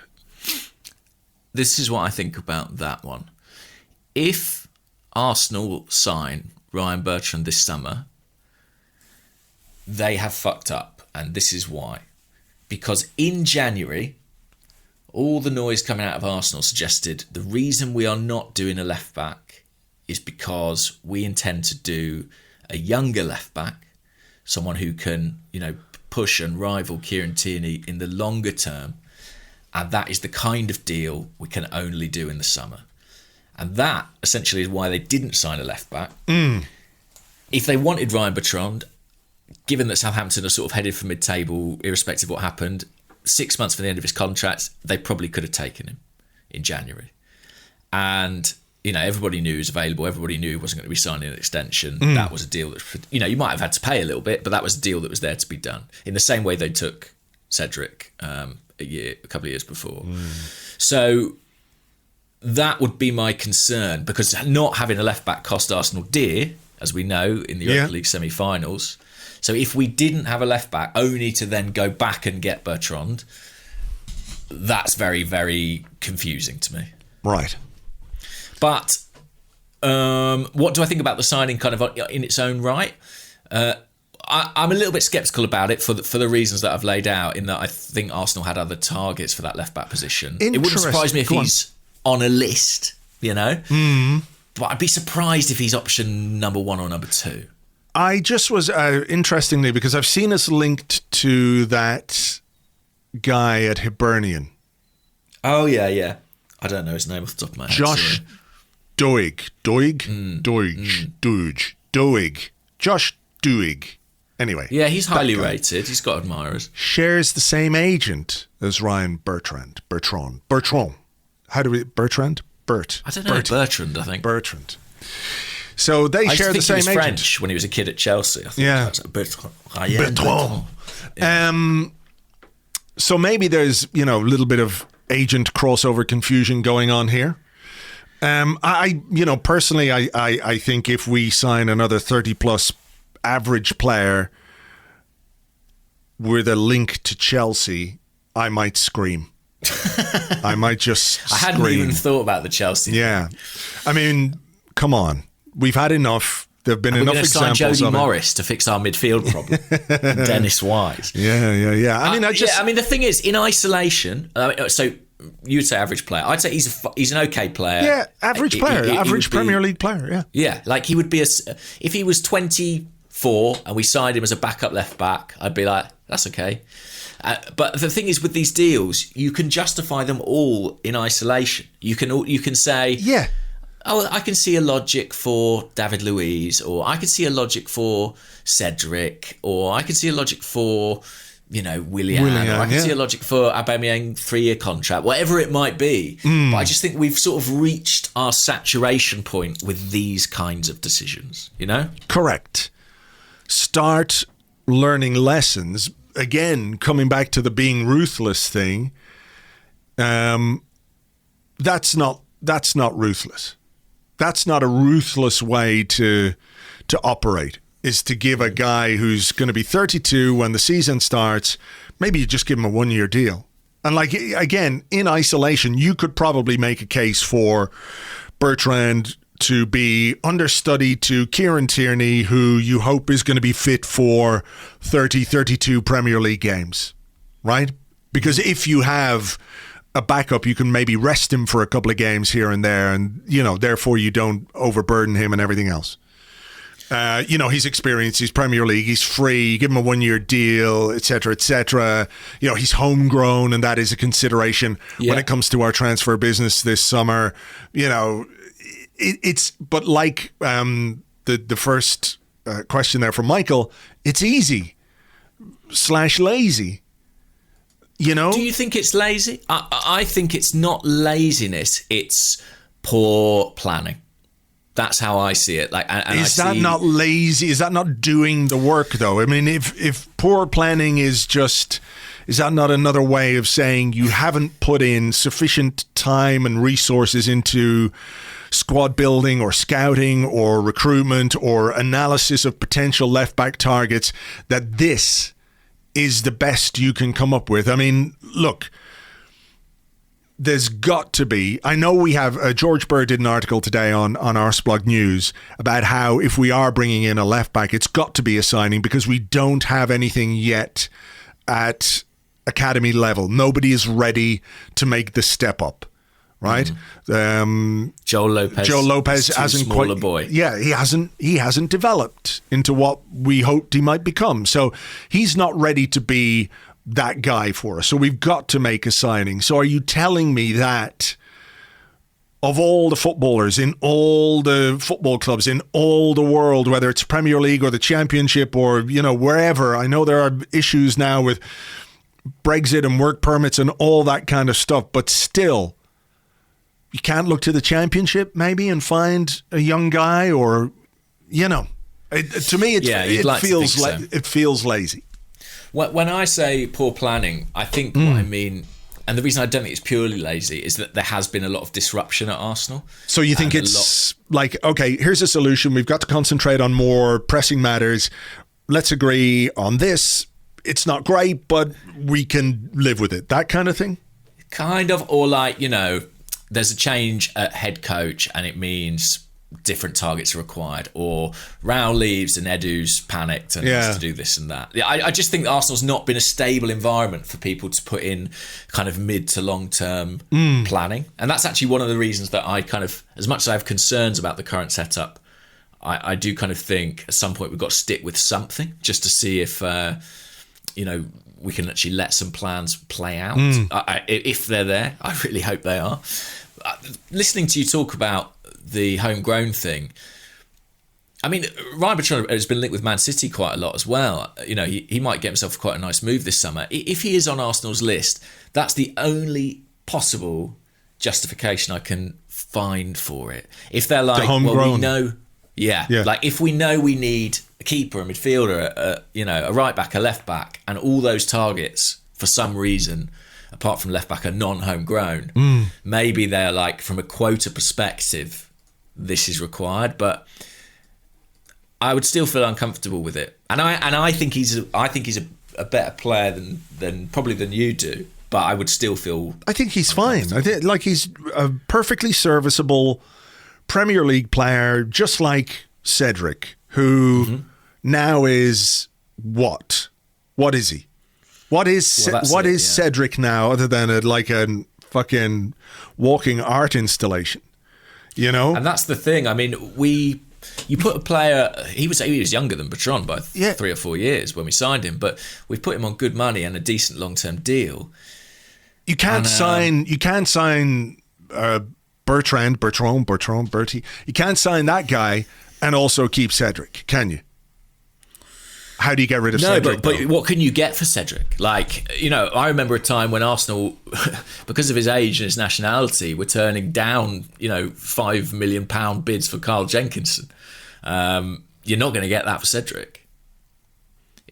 This is what I think about that one. If Arsenal sign Ryan Bertrand this summer, they have fucked up, and this is why. Because in January, all the noise coming out of Arsenal suggested the reason we are not doing a left-back is because we intend to do a younger left-back, someone who can, push and rival Kieran Tierney in the longer term. And that is the kind of deal we can only do in the summer. And that essentially is why they didn't sign a left-back. If they wanted Ryan Bertrand, given that Southampton are sort of headed for mid-table, irrespective of what happened, 6 months from the end of his contract, they probably could have taken him in January. And, everybody knew he was available. Everybody knew he wasn't going to be signing an extension. That was a deal that, you might have had to pay a little bit, but that was a deal that was there to be done. In the same way they took Cedric a couple of years before. So that would be my concern, because not having a left-back cost Arsenal dear, as we know, in the Europa League semi-finals. So if we didn't have a left-back, only to then go back and get Bertrand, that's very, very confusing to me. Right. But what do I think about the signing kind of in its own right? I'm a little bit sceptical about it for the reasons that I've laid out, in that I think Arsenal had other targets for that left-back position. It wouldn't surprise me if he's on a list, But I'd be surprised if he's option number 1 or number 2. I just was, interestingly, because I've seen us linked to that guy at Hibernian. Oh, yeah. I don't know his name off the top of my head. Josh Doig. Josh Doig. Anyway. Yeah, he's highly rated. He's got admirers. Shares the same agent as Ryan Bertrand. How do we... Bertrand? Bert. I don't know. Bertrand, I think. Bertrand. So they share the same agent. He was French when he was a kid at Chelsea. I think Bertrand. So maybe there's, a little bit of agent crossover confusion going on here. Personally, I think if we sign another 30-plus average player with a link to Chelsea, I might scream. I might just scream. I hadn't even thought about the Chelsea. Yeah. I mean, come on. We've had enough. There have been enough examples of it. Jody Morris to fix our midfield problem. And Dennis Wise. Yeah. I mean, the thing is, in isolation, so you'd say average player. I'd say he's an okay player. Yeah, average player. Average Premier League player, yeah. Yeah, like he would be if he was 24 and we signed him as a backup left back, I'd be like, that's okay. But the thing is, with these deals, you can justify them all in isolation. You can say, yeah, oh, I can see a logic for David Luiz, or I can see a logic for Cedric, or I can see a logic for Willian, or I can see a logic for Aubameyang 3-year contract, whatever it might be. But I just think we've sort of reached our saturation point with these kinds of decisions. Correct. Start learning lessons. Again, coming back to the being ruthless thing, that's not ruthless. That's not a ruthless way to operate, is to give a guy who's going to be 32 when the season starts, maybe you just give him a 1-year deal. And again, in isolation, you could probably make a case for Bertrand to be understudy to Kieran Tierney, who you hope is going to be fit for 32 Premier League games, right? Because if you have a backup, you can maybe rest him for a couple of games here and there, and therefore you don't overburden him and everything else. He's experienced, he's Premier League, he's free, you give him a 1-year deal, etc., etc. He's homegrown, and that is a consideration when it comes to our transfer business this summer. But like the first question there from Michael, it's easy / lazy. Do you think it's lazy? I think it's not laziness, it's poor planning. That's how I see it. Is that not lazy? Is that not doing the work, though? I mean, if poor planning is that not another way of saying you haven't put in sufficient time and resources into squad building or scouting or recruitment or analysis of potential left-back targets, that this is the best you can come up with? I mean, look, there's got to be... I know we have... George Burr did an article today on Arseblog News about how if we are bringing in a left-back, it's got to be a signing because we don't have anything yet at academy level. Nobody is ready to make the step up. Right, Joel Lopez hasn't smaller quite. Boy. Yeah, he hasn't developed into what we hoped he might become. So he's not ready to be that guy for us. So we've got to make a signing. So are you telling me that of all the footballers in all the football clubs in all the world, whether it's Premier League or the Championship or wherever, I know there are issues now with Brexit and work permits and all that kind of stuff, but still, you can't look to the Championship maybe and find a young guy, or to me it feels lazy. When I say poor planning, I think what I mean, and the reason I don't think it's purely lazy, is that there has been a lot of disruption at Arsenal. So you think it's like, okay, here's a solution. We've got to concentrate on more pressing matters. Let's agree on this. It's not great, but we can live with it. That kind of thing? Kind of, or there's a change at head coach and it means different targets are required, or Rao leaves and Edu's panicked and has to do this and that. I just think that Arsenal's not been a stable environment for people to put in kind of mid to long term planning, and that's actually one of the reasons that I kind of, as much as I have concerns about the current setup, I do kind of think at some point we've got to stick with something just to see if we can actually let some plans play out. If they're there, I really hope they are. Listening to you talk about the homegrown thing, I mean, Ryan Bertrand has been linked with Man City quite a lot as well. You know, he might get himself quite a nice move this summer. If he is on Arsenal's list, that's the only possible justification I can find for it. If they're like, well, we know, like if we know we need a keeper, a midfielder, a right back, a left back, and all those targets for some reason, apart from left back, are non-homegrown, maybe they're like, from a quota perspective, this is required, but I would still feel uncomfortable with it, and I think he's a better player than you do. But I would still feel. I think he's fine. I think like he's a perfectly serviceable Premier League player, just like Cedric, who now is what? What is he? What is Cedric now, other than a fucking walking art installation? You know, and that's the thing. I mean, you put a player. He was younger than Bertrand by 3 or 4 years when we signed him, but we've put him on good money and a decent long-term deal. You can't sign Bertrand, Bertie. You can't sign that guy and also keep Cedric, can you? How do you get rid of Cedric? No, but what can you get for Cedric? Like, you know, I remember a time when Arsenal, because of his age and his nationality, were turning down, you know, £5 million bids for Carl Jenkinson. You're not going to get that for Cedric.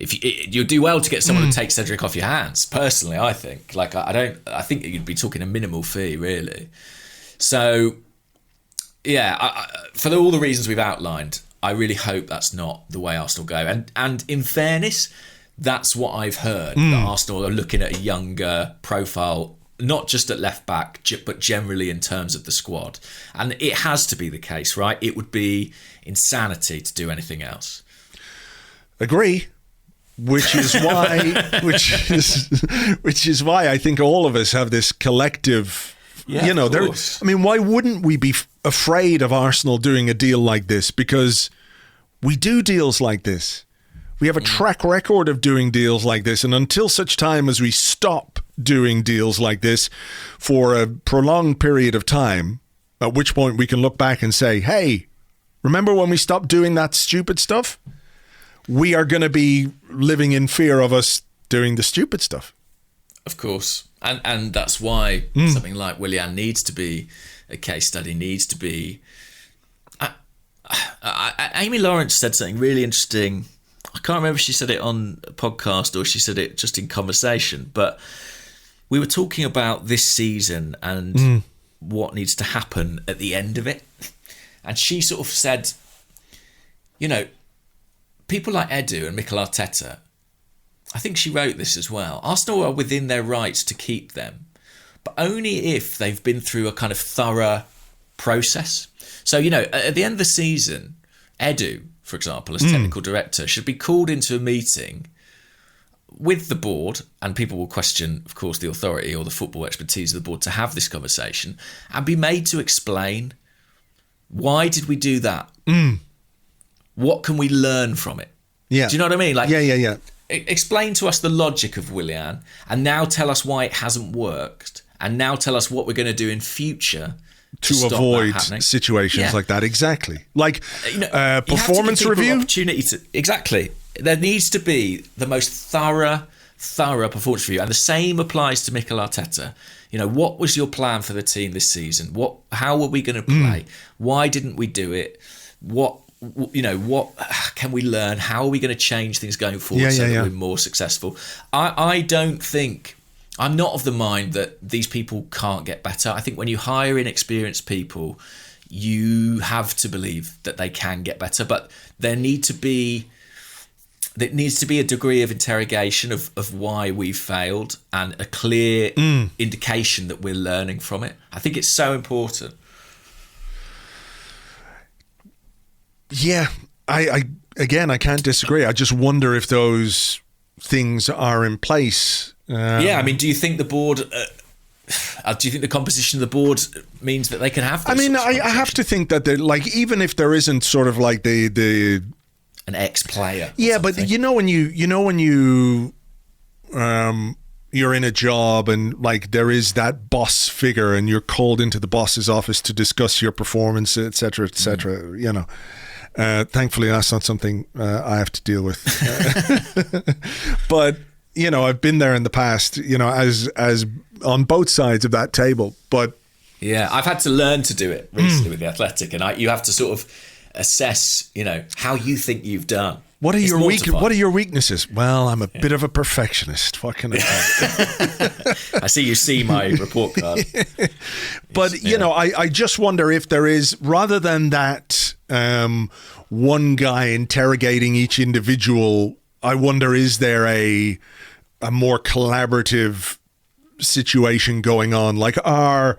You'll do well to get someone to take Cedric off your hands. Personally, I think. Like, I think you'd be talking a minimal fee, really. So, yeah, for all the reasons we've outlined, I really hope that's not the way Arsenal go. And in fairness, that's what I've heard. That Arsenal are looking at a younger profile, not just at left back, but generally in terms of the squad. And it has to be the case, right? It would be insanity to do anything else. Agree. Which is why, which is why I think all of us have this collective. Yeah, you know, I mean, why wouldn't we be afraid of Arsenal doing a deal like this? Because we do deals like this. We have a track record of doing deals like this, and until such time as we stop doing deals like this for a prolonged period of time, at which point we can look back and say, "Hey, remember when we stopped doing that stupid stuff?" We are going to be living in fear of us doing the stupid stuff. Of course. And that's why something like Willian needs to be a case study, needs to be... Amy Lawrence said something really interesting. I can't remember if she said it on a podcast or she said it just in conversation, but we were talking about this season and what needs to happen at the end of it. And she sort of said, you know, people like Edu and Mikel Arteta, I think she wrote this as well, Arsenal are within their rights to keep them, but only if they've been through a kind of thorough process. So, you know, at the end of the season, Edu, for example, as technical director, should be called into a meeting with the board, and people will question, of course, the authority or the football expertise of the board to have this conversation, and be made to explain, why did we do that? What can we learn from it? Yeah. Do you know what I mean? Like, yeah. Explain to us the logic of Willian, and now tell us why it hasn't worked, and now tell us what we're going to do in future to avoid situations like that. Exactly. Like, you know, performance review. Exactly. There needs to be the most thorough performance review, and the same applies to Mikel Arteta. You know, what was your plan for the team this season? How were we going to play? Why didn't we do it? What can we learn? How are we going to change things going forward so that we're more successful? I don't think, I'm not of the mind that these people can't get better. I think when you hire inexperienced people, you have to believe that they can get better, but there needs to be a degree of interrogation of why we've failed and a clear indication that we're learning from it. I think it's so important. Yeah, I can't disagree. I just wonder if those things are in place. I mean, do you think the board? Do you think the composition of the board means that they can have? I mean, I have to think that like, even if there isn't sort of like the an ex-player. Yeah, but you know when you you're in a job and like there is that boss figure and you're called into the boss's office to discuss your performance, etc., etc. You know. Thankfully, that's not something I have to deal with. But, you know, I've been there in the past, you know, as on both sides of that table. But yeah, I've had to learn to do it recently with the Athletic, and you have to sort of assess, you know, how you think you've done. What are your weaknesses? Well, I'm a bit of a perfectionist. What can I tell you? I see my report card. But, you know, I just wonder if there is, rather than that one guy interrogating each individual, I wonder, is there a more collaborative situation going on? Like, are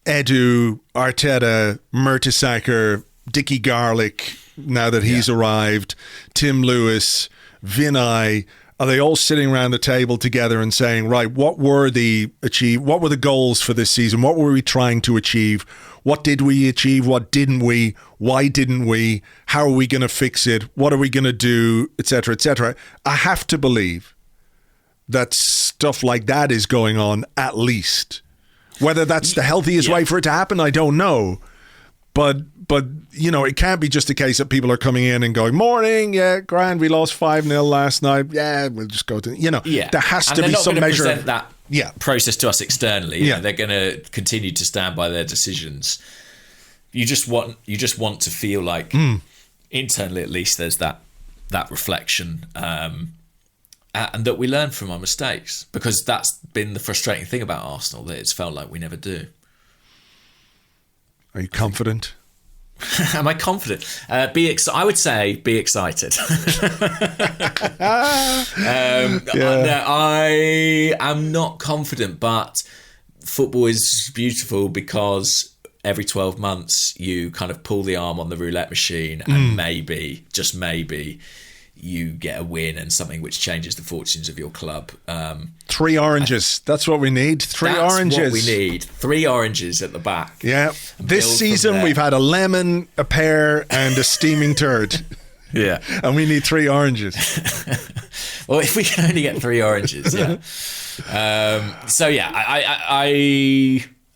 Edu, Arteta, Mertesacker, Dickie Garlick, now that he's arrived, Tim Lewis, Vinay, are they all sitting around the table together and saying, right, what were the goals for this season? What were we trying to achieve? What did we achieve? What didn't we? Why didn't we? How are we going to fix it? What are we going to do? Etc., etc. I have to believe that stuff like that is going on, at least. Whether that's the healthiest way for it to happen, I don't know. But you know, it can't be just a case that people are coming in and going, morning, yeah, grand, we lost 5-0 last night. Yeah, we'll just go to, you know, there has to be some measure. They're not going to present that process to us externally. You know, they're going to continue to stand by their decisions. You just want to feel like internally, at least, there's that reflection, and that we learn from our mistakes, because that's been the frustrating thing about Arsenal, that it's felt like we never do. Are you confident? Am I confident? I would say be excited. No, I am not confident, but football is beautiful because every 12 months you kind of pull the arm on the roulette machine and maybe, just maybe, you get a win and something which changes the fortunes of your club. 3 oranges. That's what we need. Three oranges. That's what we need. 3 oranges at the back. Yeah. This season we've had a lemon, a pear, and a steaming turd. Yeah. And we need 3 oranges. Well, if we can only get 3 oranges, yeah. So yeah,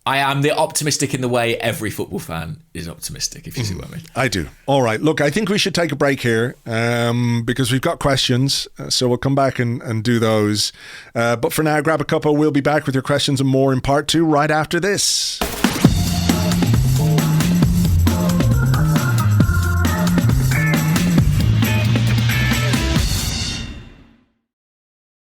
I am the optimistic in the way every football fan is optimistic, if you see what I mean. I do. All right. Look, I think we should take a break here because we've got questions. So we'll come back and do those. But for now, grab a cuppa. We'll be back with your questions and more in part 2 right after this.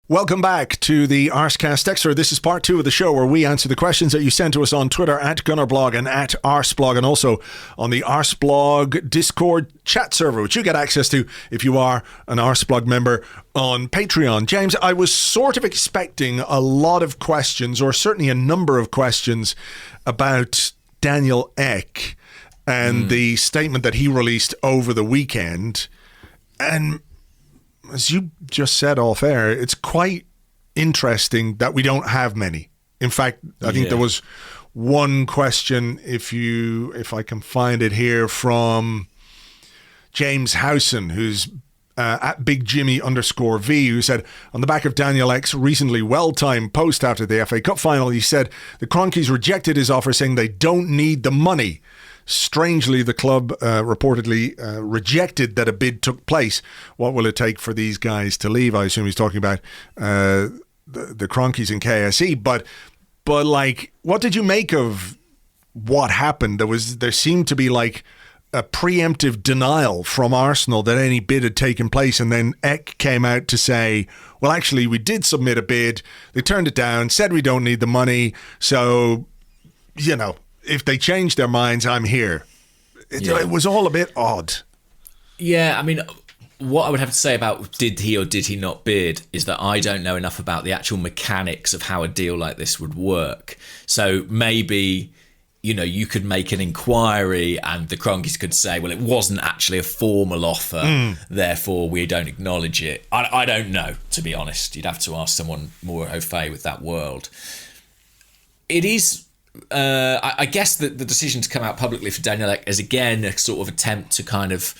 Welcome back to the Arsecast Extra. This is part 2 of the show where we answer the questions that you send to us on Twitter at Gunnerblog and at Arseblog, and also on the Arseblog Discord chat server, which you get access to if you are an Arseblog member on Patreon. James, I was sort of expecting a lot of questions, or certainly a number of questions, about Daniel Ek and the statement that he released over the weekend. And as you just said off air, it's quite interesting that we don't have many. In fact, I think there was one question, if I can find it here, from James Howson, who's at BigJimmy_V, who said, on the back of Daniel Ek's recently well-timed post after the FA Cup final, he said the Kroenkes rejected his offer, saying they don't need the money. Strangely, the club reportedly rejected that a bid took place. What will it take for these guys to leave? I assume he's talking about the Kroenkes and KSE. But like, what did you make of what happened? There seemed to be like a preemptive denial from Arsenal that any bid had taken place, and then Ek came out to say, well, actually, we did submit a bid. They turned it down, said we don't need the money. So, you know, if they change their minds, I'm here. It was all a bit odd. Yeah, I mean, what I would have to say about did he or did he not bid is that I don't know enough about the actual mechanics of how a deal like this would work. So maybe, you know, you could make an inquiry and the Kroenkes could say, well, it wasn't actually a formal offer, therefore we don't acknowledge it. I don't know, to be honest. You'd have to ask someone more au fait with that world. It is... I guess that the decision to come out publicly for Daniel Ek is again a sort of attempt to kind of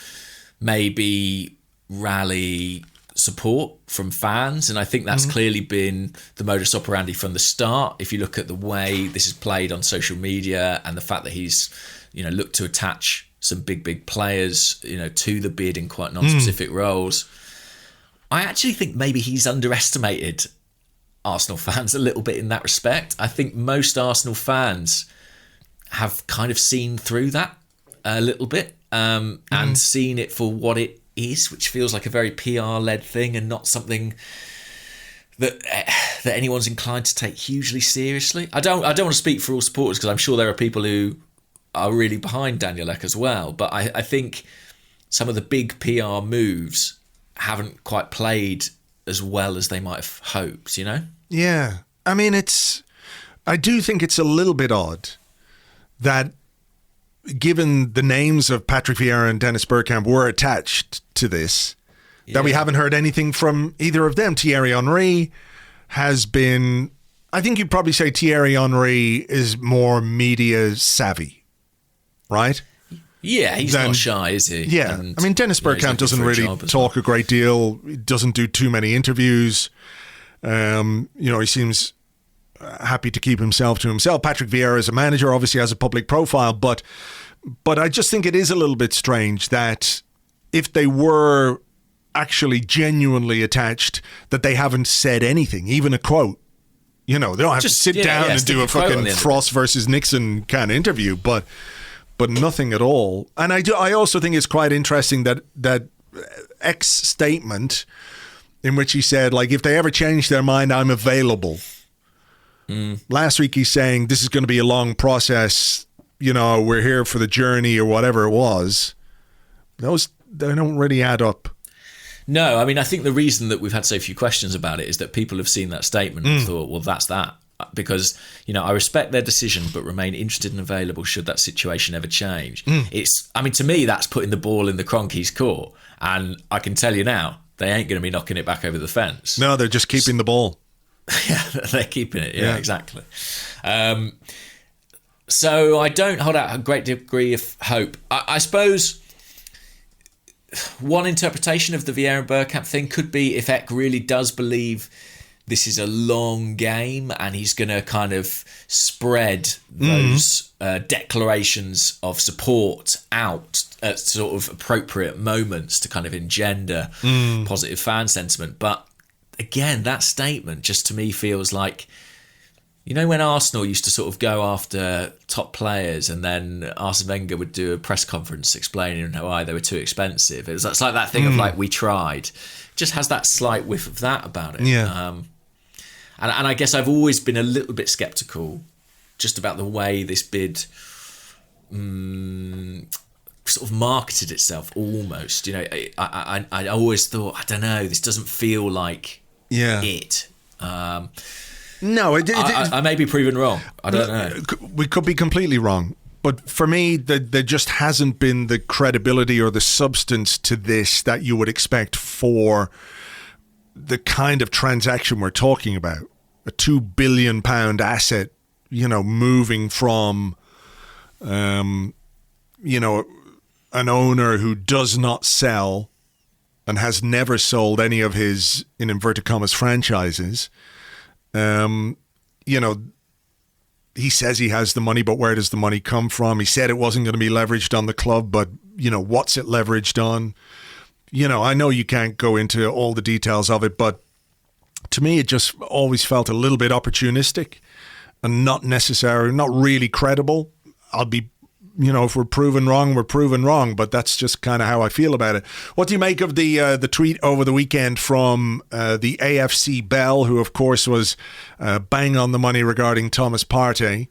maybe rally support from fans, and I think that's clearly been the modus operandi from the start. If you look at the way this is played on social media and the fact that he's, you know, looked to attach some big players, to the bid in quite non-specific roles. I actually think maybe he's underestimated Arsenal fans a little bit in that respect. I think most Arsenal fans have kind of seen through that a little bit and seen it for what it is, which feels like a very PR-led thing and not something that anyone's inclined to take hugely seriously. I don't want to speak for all supporters, because I'm sure there are people who are really behind Daniel Ek as well. But I think some of the big PR moves haven't quite played as well as they might have hoped, Yeah. I mean, I do think it's a little bit odd that, given the names of Patrick Vieira and Dennis Bergkamp were attached to this, that we haven't heard anything from either of them. Thierry Henry has been... I think you'd probably say Thierry Henry is more media savvy, right? Yeah, he's not shy, is he? Yeah. And, I mean, Dennis Bergkamp doesn't really talk a great deal. He doesn't do too many interviews. He seems happy to keep himself to himself. Patrick Vieira as a manager obviously has a public profile, but I just think it is a little bit strange that if they were actually genuinely attached, that they haven't said anything, even a quote. They don't have to sit down and do a fucking Frost versus Nixon kind of interview, but nothing at all. And I also think it's quite interesting that X statement in which he said, like, if they ever change their mind, I'm available. Last week he's saying this is going to be a long process, we're here for the journey or whatever it was. They don't really add up. No, I mean, I think the reason that we've had so few questions about it is that people have seen that statement and thought, well, that's that. Because, I respect their decision, but remain interested and available should that situation ever change. To me, that's putting the ball in the Kroenkes' court. And I can tell you now, they ain't going to be knocking it back over the fence. No, they're just keeping the ball. Yeah, they're keeping it. Yeah, exactly. So I don't hold out a great degree of hope. I suppose one interpretation of the Vieira and Bergkamp thing could be if Ek really does believe this is a long game and he's going to kind of spread those declarations of support out at sort of appropriate moments to kind of engender positive fan sentiment. But again, that statement just to me feels like, when Arsenal used to sort of go after top players and then Arsene Wenger would do a press conference explaining why they were too expensive. It's like that thing of like, we tried. It just has that slight whiff of that about it. Yeah. And I guess I've always been a little bit sceptical just about the way this bid sort of marketed itself almost. I always thought, I don't know, this doesn't feel like it. No, I may be proven wrong. I don't know. We could be completely wrong. But for me, there just hasn't been the credibility or the substance to this that you would expect for the kind of transaction we're talking about. A £2 billion asset, moving from, an owner who does not sell and has never sold any of his, in inverted commas, franchises. He says he has the money, but where does the money come from? He said it wasn't going to be leveraged on the club, but, what's it leveraged on? I know you can't go into all the details of it, but to me, it just always felt a little bit opportunistic and not necessary, not really credible. I'll be, if we're proven wrong, we're proven wrong, but that's just kind of how I feel about it. What do you make of the tweet over the weekend from the AFC Bell, who of course was bang on the money regarding Thomas Partey,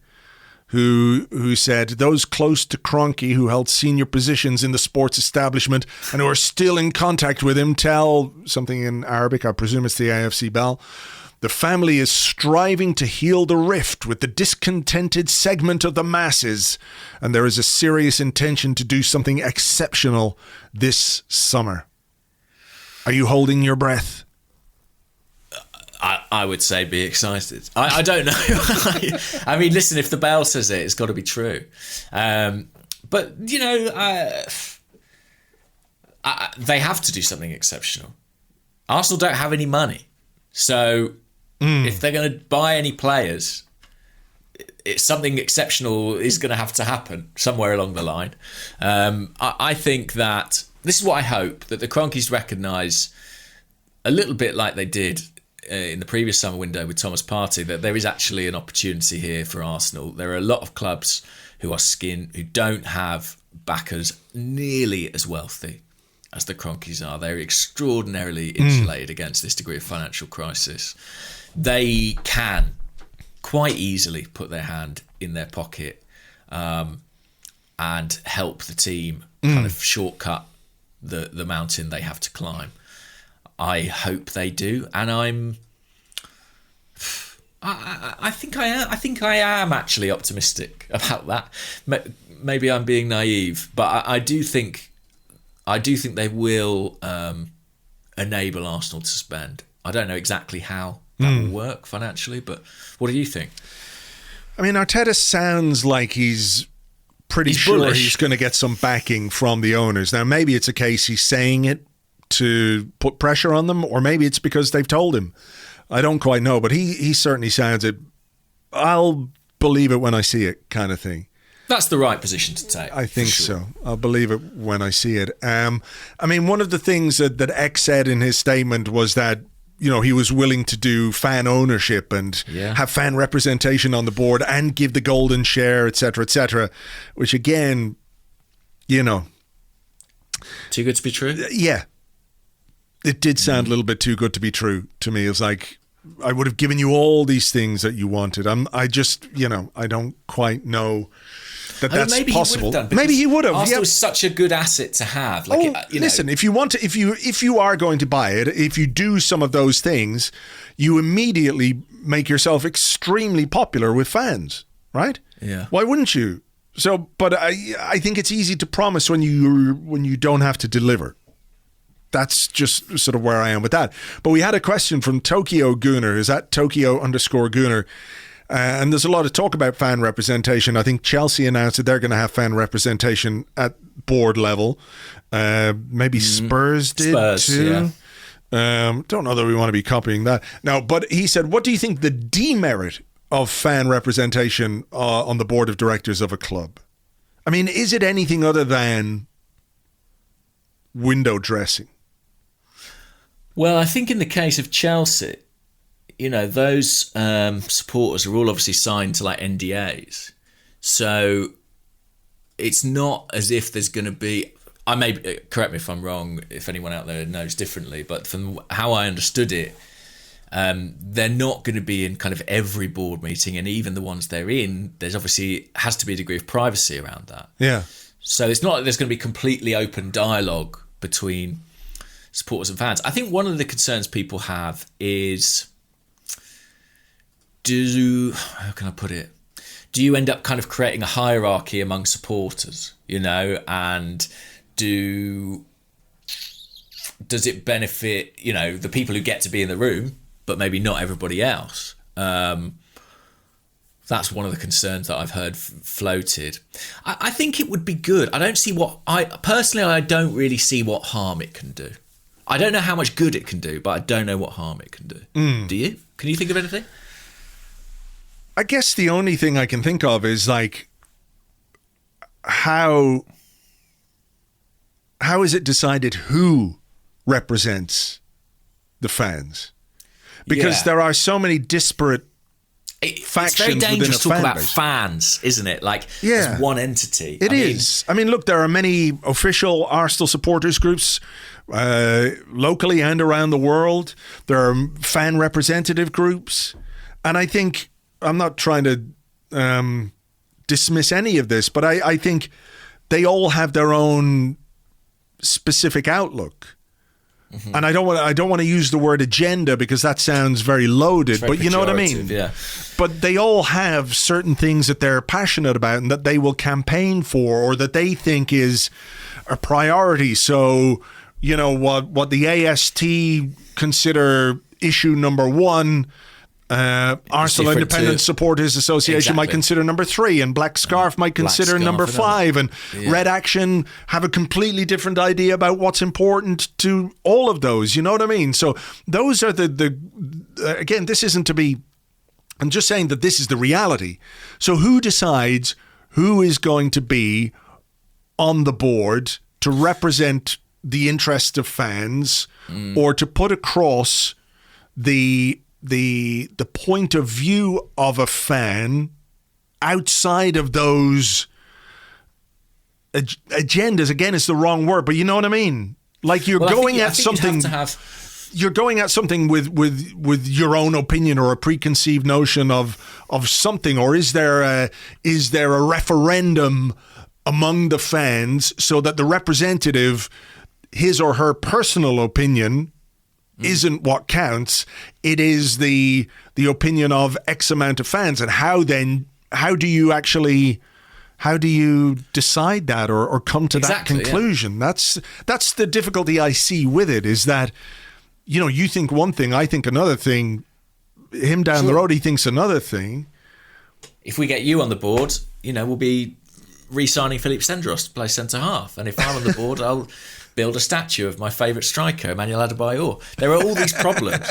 who said those close to Kroenke who held senior positions in the sports establishment and who are still in contact with him tell something in Arabic, I presume it's the AFC Bell. The family is striving to heal the rift with the discontented segment of the masses, and there is a serious intention to do something exceptional this summer. Are you holding your breath? I would say be excited. I don't know. I mean, listen, if the Bell says it, it's got to be true. But, they have to do something exceptional. Arsenal don't have any money. So if they're going to buy any players, it's something exceptional is going to have to happen somewhere along the line. I think that this is what I hope, that the Kroenkes recognise, a little bit like they did in the previous summer window with Thomas Partey, that there is actually an opportunity here for Arsenal. There are a lot of clubs who don't have backers nearly as wealthy as the Kroenkes are. They're extraordinarily insulated against this degree of financial crisis. They can quite easily put their hand in their pocket and help the team kind of shortcut the mountain they have to climb. I hope they do, and I think I am actually optimistic about that. Maybe I'm being naive, but I do think they will enable Arsenal to spend. I don't know exactly how that will work financially, but what do you think? I mean, Arteta sounds like he's sure bullish. He's going to get some backing from the owners. Now, maybe it's a case he's saying it to put pressure on them, or maybe it's because they've told him. I don't quite know, but he certainly sounds it. I'll believe it when I see it, kind of thing. That's the right position to take. I think so. I'll believe it when I see it. I mean, one of the things that X said in his statement was that, you know, he was willing to do fan ownership and have fan representation on the board and give the golden share, etc., which again, you know. Too good to be true? Yeah. It did sound a little bit too good to be true to me. It was like, I would have given you all these things that you wanted. I just, you know, I don't quite know that that's maybe possible. Maybe he would have. Arsenal is such a good asset to have. Listen, if you want to, if you are going to buy it, if you do some of those things, you immediately make yourself extremely popular with fans, right? Yeah. Why wouldn't you? So, but I think it's easy to promise when you don't have to deliver. That's just sort of where I am with that. But we had a question from Tokyo Gooner. Is that Tokyo_Gooner? And there's a lot of talk about fan representation. I think Chelsea announced that they're going to have fan representation at board level. Maybe Spurs did too. Yeah. Don't know that we want to be copying that. No, but he said, what do you think the demerit of fan representation on the board of directors of a club? I mean, is it anything other than window dressing? Well, I think in the case of Chelsea, you know, those supporters are all obviously signed to like NDAs. So it's not as if there's going to be, correct me if I'm wrong, if anyone out there knows differently, but from how I understood it, they're not going to be in kind of every board meeting, and even the ones they're in, there's obviously has to be a degree of privacy around that. Yeah. So it's not like there's going to be completely open dialogue between supporters and fans. I think one of the concerns people have is, how can I put it? Do you end up kind of creating a hierarchy among supporters, you know, and does it benefit, you know, the people who get to be in the room, but maybe not everybody else? That's one of the concerns that I've heard floated. I think it would be good. I don't really see what harm it can do. I don't know how much good it can do, but I don't know what harm it can do. Do you? Can you think of anything? I guess the only thing I can think of is like, how is it decided who represents the fans? Because there are so many disparate factions. It's very dangerous to talk about base. Fans, isn't it? Like, as one entity. It is. I mean, look, there are many official Arsenal supporters groups locally and around the world. There are fan representative groups. And I think, I'm not trying to dismiss any of this, but I think they all have their own specific outlook. Mm-hmm. And I don't want to use the word agenda because that sounds very loaded, but you know what I mean? Yeah. But they all have certain things that they're passionate about and that they will campaign for, or that they think is a priority. So, you know, what the AST consider issue number one, Arsenal Independent Supporters Association might consider number 3, and Black Scarf might consider number 5, and Red Action have a completely different idea about what's important to all of those. You know what I mean? So those are the again, this isn't to be I'm just saying that this is the reality. So who decides who is going to be on the board to represent the interests of fans or to put across the point of view of a fan outside of those agendas? Again, it's the wrong word, but you know what I mean? Like you're going at something. You're going at something with your own opinion or a preconceived notion of something, or is there a referendum among the fans so that the representative, his or her personal opinion isn't what counts? It is the opinion of X amount of fans, and how do you decide that or come to that conclusion? Yeah. That's the difficulty I see with it, is that, you know, you think one thing, I think another thing, him down the road, he thinks another thing. If we get you on the board, you know, we'll be re-signing Philippe Sendros to play centre-half. And if I'm on the board, I'll build a statue of my favourite striker, Emmanuel Adebayor. There are all these problems.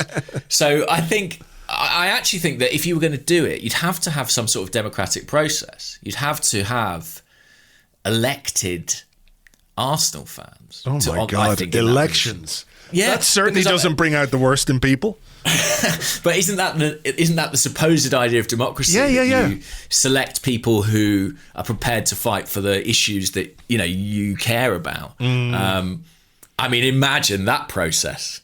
So I actually think that if you were going to do it, you'd have to have some sort of democratic process. You'd have to have elected Arsenal fans. Oh my God, elections. Yeah, that certainly doesn't bring out the worst in people. But isn't that the supposed idea of democracy? Yeah. You select people who are prepared to fight for the issues that, you know, you care about. I mean, imagine that process.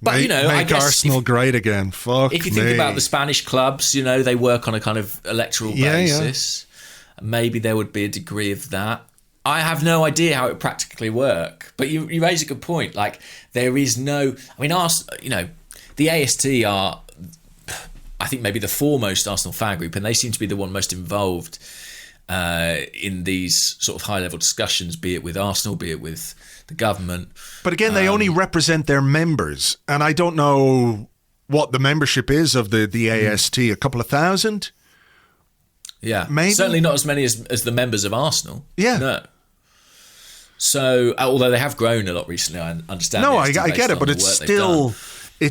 But make, you know, I guess Arsenal great again. Fuck if you think about the Spanish clubs, you know, they work on a kind of electoral basis. Maybe there would be a degree of that. I have no idea how it would practically work, but you raise a good point. Like, there is no, I mean, you know, the AST are, I think, maybe the foremost Arsenal fan group, and they seem to be the one most involved in these sort of high-level discussions, be it with Arsenal, be it with the government. But again, they only represent their members, and I don't know what the membership is of the AST, a couple of thousand? Yeah, maybe? Certainly not as many as the members of Arsenal. Yeah. No. So, although they have grown a lot recently, I understand. No, I get it, but it's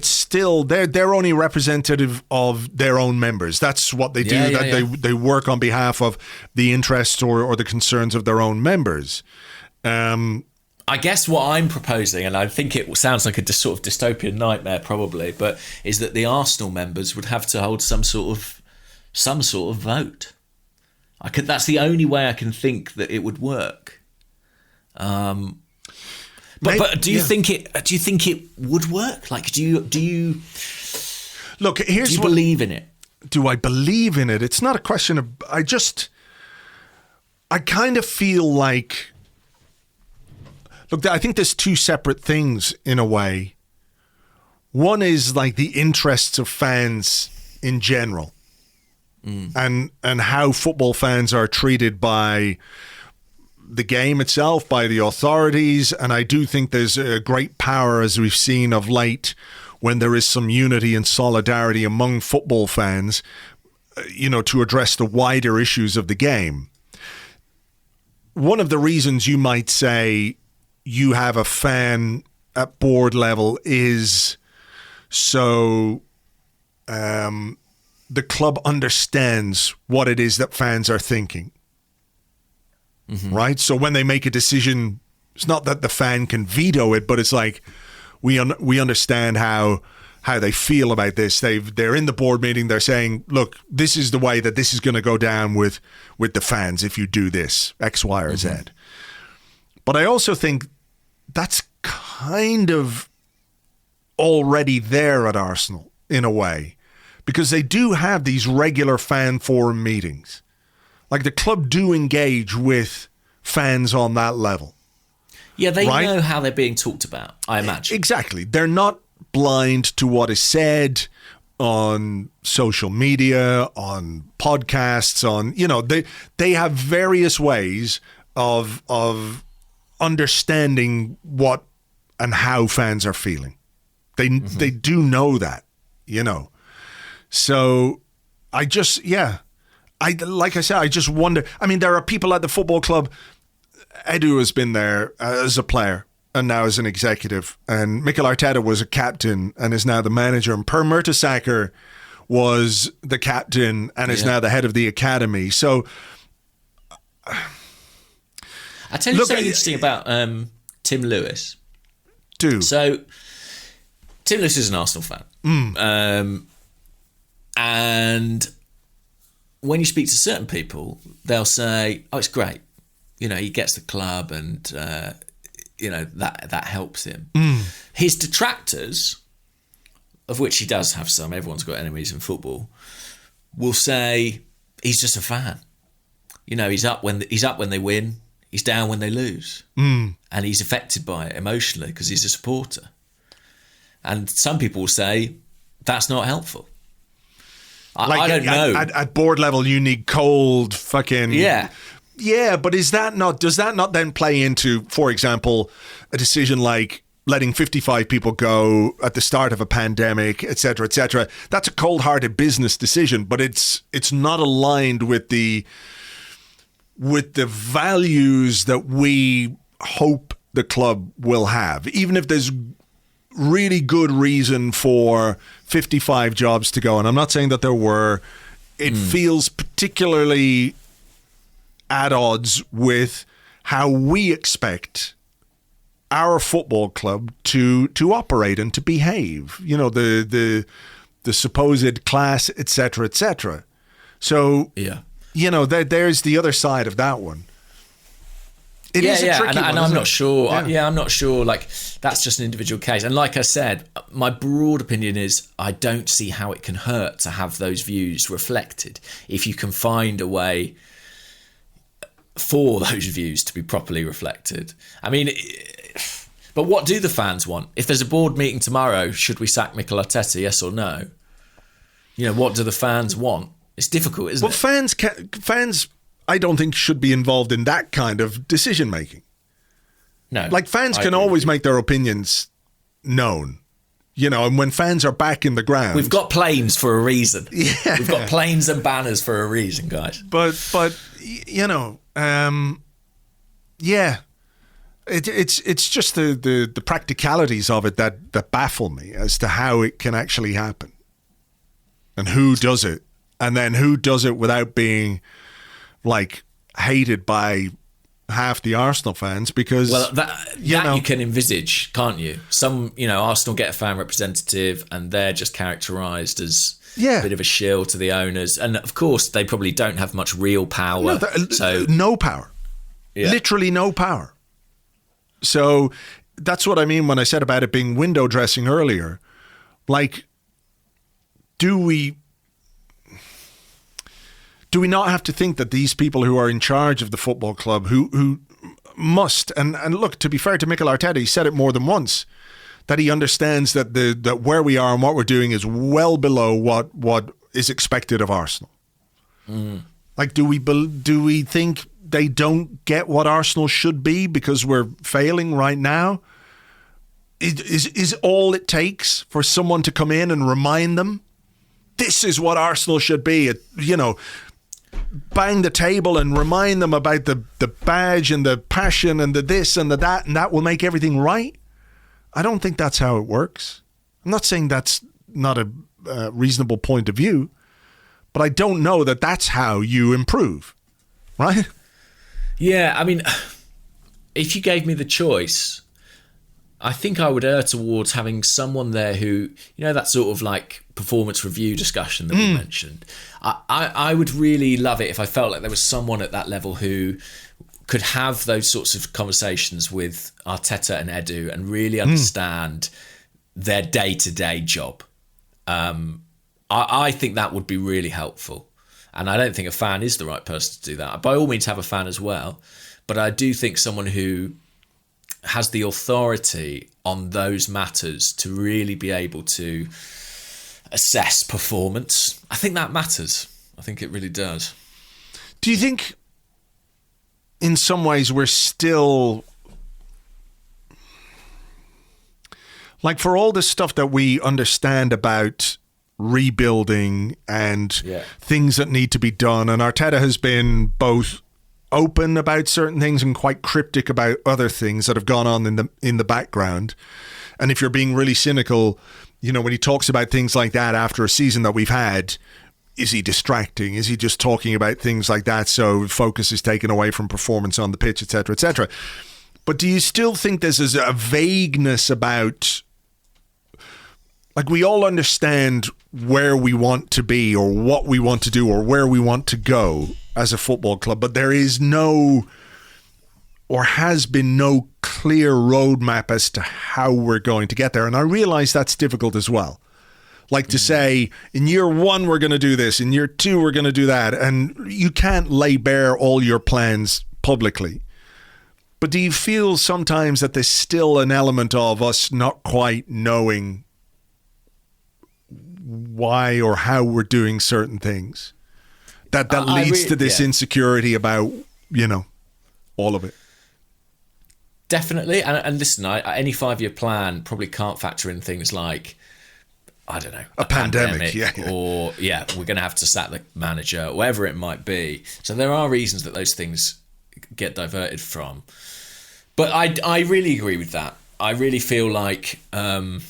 still they're only representative of their own members. That's what they do. They work on behalf of the interests or the concerns of their own members. I guess what I'm proposing, and I think it sounds like a sort of dystopian nightmare probably, but is that the Arsenal members would have to hold some sort of vote. That's the only way I can think that it would work. But do you think it would work? Like, do you look? Here's do you believe in it? Do I believe in it? It's not a question of. I kind of feel like. Look, I think there's two separate things in a way. One is like the interests of fans in general, and how football fans are treated by the game itself, by the authorities. And I do think there's a great power, as we've seen of late, when there is some unity and solidarity among football fans, you know, to address the wider issues of the game. One of the reasons you might say you have a fan at board level is so the club understands what it is that fans are thinking. Right? So when they make a decision, it's not that the fan can veto it, but it's like we understand how they feel about this. They're in the board meeting. They're saying, look, this is the way that this is going to go down with the fans if you do this, X, Y, or Z. But I also think that's kind of already there at Arsenal in a way, because they do have these regular fan forum meetings. Like, the club do engage with fans on that level. Yeah, they know how they're being talked about, I imagine. Exactly. They're not blind to what is said on social media, on podcasts, on, you know, they have various ways of understanding what and how fans are feeling. They do know that, you know. So I just like I said, I just wonder. I mean, there are people at the football club. Edu has been there as a player and now as an executive. And Mikel Arteta was a captain and is now the manager. And Per Mertesacker was the captain and is now the head of the academy. So I tell you something interesting about Tim Lewis. So Tim Lewis is an Arsenal fan. And when you speak to certain people, they'll say, "Oh, it's great. You know, he gets the club and, that helps him." His detractors, of which he does have some, everyone's got enemies in football, will say he's just a fan. You know, he's up when they win, he's down when they lose. And he's affected by it emotionally because he's a supporter. And some people will say that's not helpful. I don't know. At board level, you need cold fucking... Yeah, but does that not then play into, for example, a decision like letting 55 people go at the start of a pandemic, et cetera, et cetera? That's a cold-hearted business decision, but it's not aligned with the values that we hope the club will have. Even if there's really good reason for 55 jobs to go, and I'm not saying that there were, it feels particularly at odds with how we expect our football club to operate and to behave. You know, the supposed class, etc., etc. So, you know, there's the other side of that one. It is a tricky one, and I'm not sure. I'm not sure. Like, that's just an individual case. And like I said, my broad opinion is I don't see how it can hurt to have those views reflected if you can find a way for those views to be properly reflected. I mean, but what do the fans want? If there's a board meeting tomorrow, should we sack Mikel Arteta? Yes or no? You know, what do the fans want? It's difficult, isn't it? Well, fans, I don't think should be involved in that kind of decision making. No, like fans can always make their opinions known, you know. And when fans are back in the ground, we've got planes for a reason. Yeah, we've got planes and banners for a reason, guys. But you know, it's just the practicalities of it that baffle me as to how it can actually happen, and who does it, and then who does it without being like hated by half the Arsenal fans, because you can envisage, can't you? Some, you know, Arsenal get a fan representative and they're just characterised as a bit of a shill to the owners, and of course they probably don't have much real power. No power, literally no power. So that's what I mean when I said about it being window dressing earlier. Like, do we not have to think that these people who are in charge of the football club, who must, and look, to be fair to Mikel Arteta, he said it more than once, that he understands that where we are and what we're doing is well below what is expected of Arsenal. Like, do we think they don't get what Arsenal should be because we're failing right now? Is all it takes for someone to come in and remind them this is what Arsenal should be? You know, bang the table and remind them about the badge and the passion and the this and the that, and that will make everything right? I don't think that's how it works. I'm not saying that's not a reasonable point of view, but I don't know that that's how you improve, right? Yeah, I mean, if you gave me the choice, I think I would err towards having someone there who, you know, that sort of like performance review discussion that we mentioned. I would really love it if I felt like there was someone at that level who could have those sorts of conversations with Arteta and Edu and really understand their day-to-day job. I think that would be really helpful. And I don't think a fan is the right person to do that. By all means, have a fan as well. But I do think someone who has the authority on those matters to really be able to assess performance, I think that matters. I think it really does. Do you think in some ways we're still, like, for all the stuff that we understand about rebuilding and things that need to be done, and Arteta has been both open about certain things and quite cryptic about other things that have gone on in the background, and if you're being really cynical, when he talks about things like that after a season that we've had, is he distracting? Is he just talking about things like that so focus is taken away from performance on the pitch, etc., etc.? But do you still think there's a vagueness about, like, we all understand where we want to be or what we want to do or where we want to go as a football club, but there is no, or has been no clear roadmap as to how we're going to get there. And I realize that's difficult as well. Like to say, in year 1, we're going to do this. In year 2, we're going to do that. And you can't lay bare all your plans publicly. But do you feel sometimes that there's still an element of us not quite knowing why or how we're doing certain things? That leads to this insecurity about, all of it. Definitely. And listen, any 5-year plan probably can't factor in things like, I don't know, a pandemic. Or we're going to have to sack the manager, whatever it might be. So there are reasons that those things get diverted from. But I really agree with that. I really feel like, and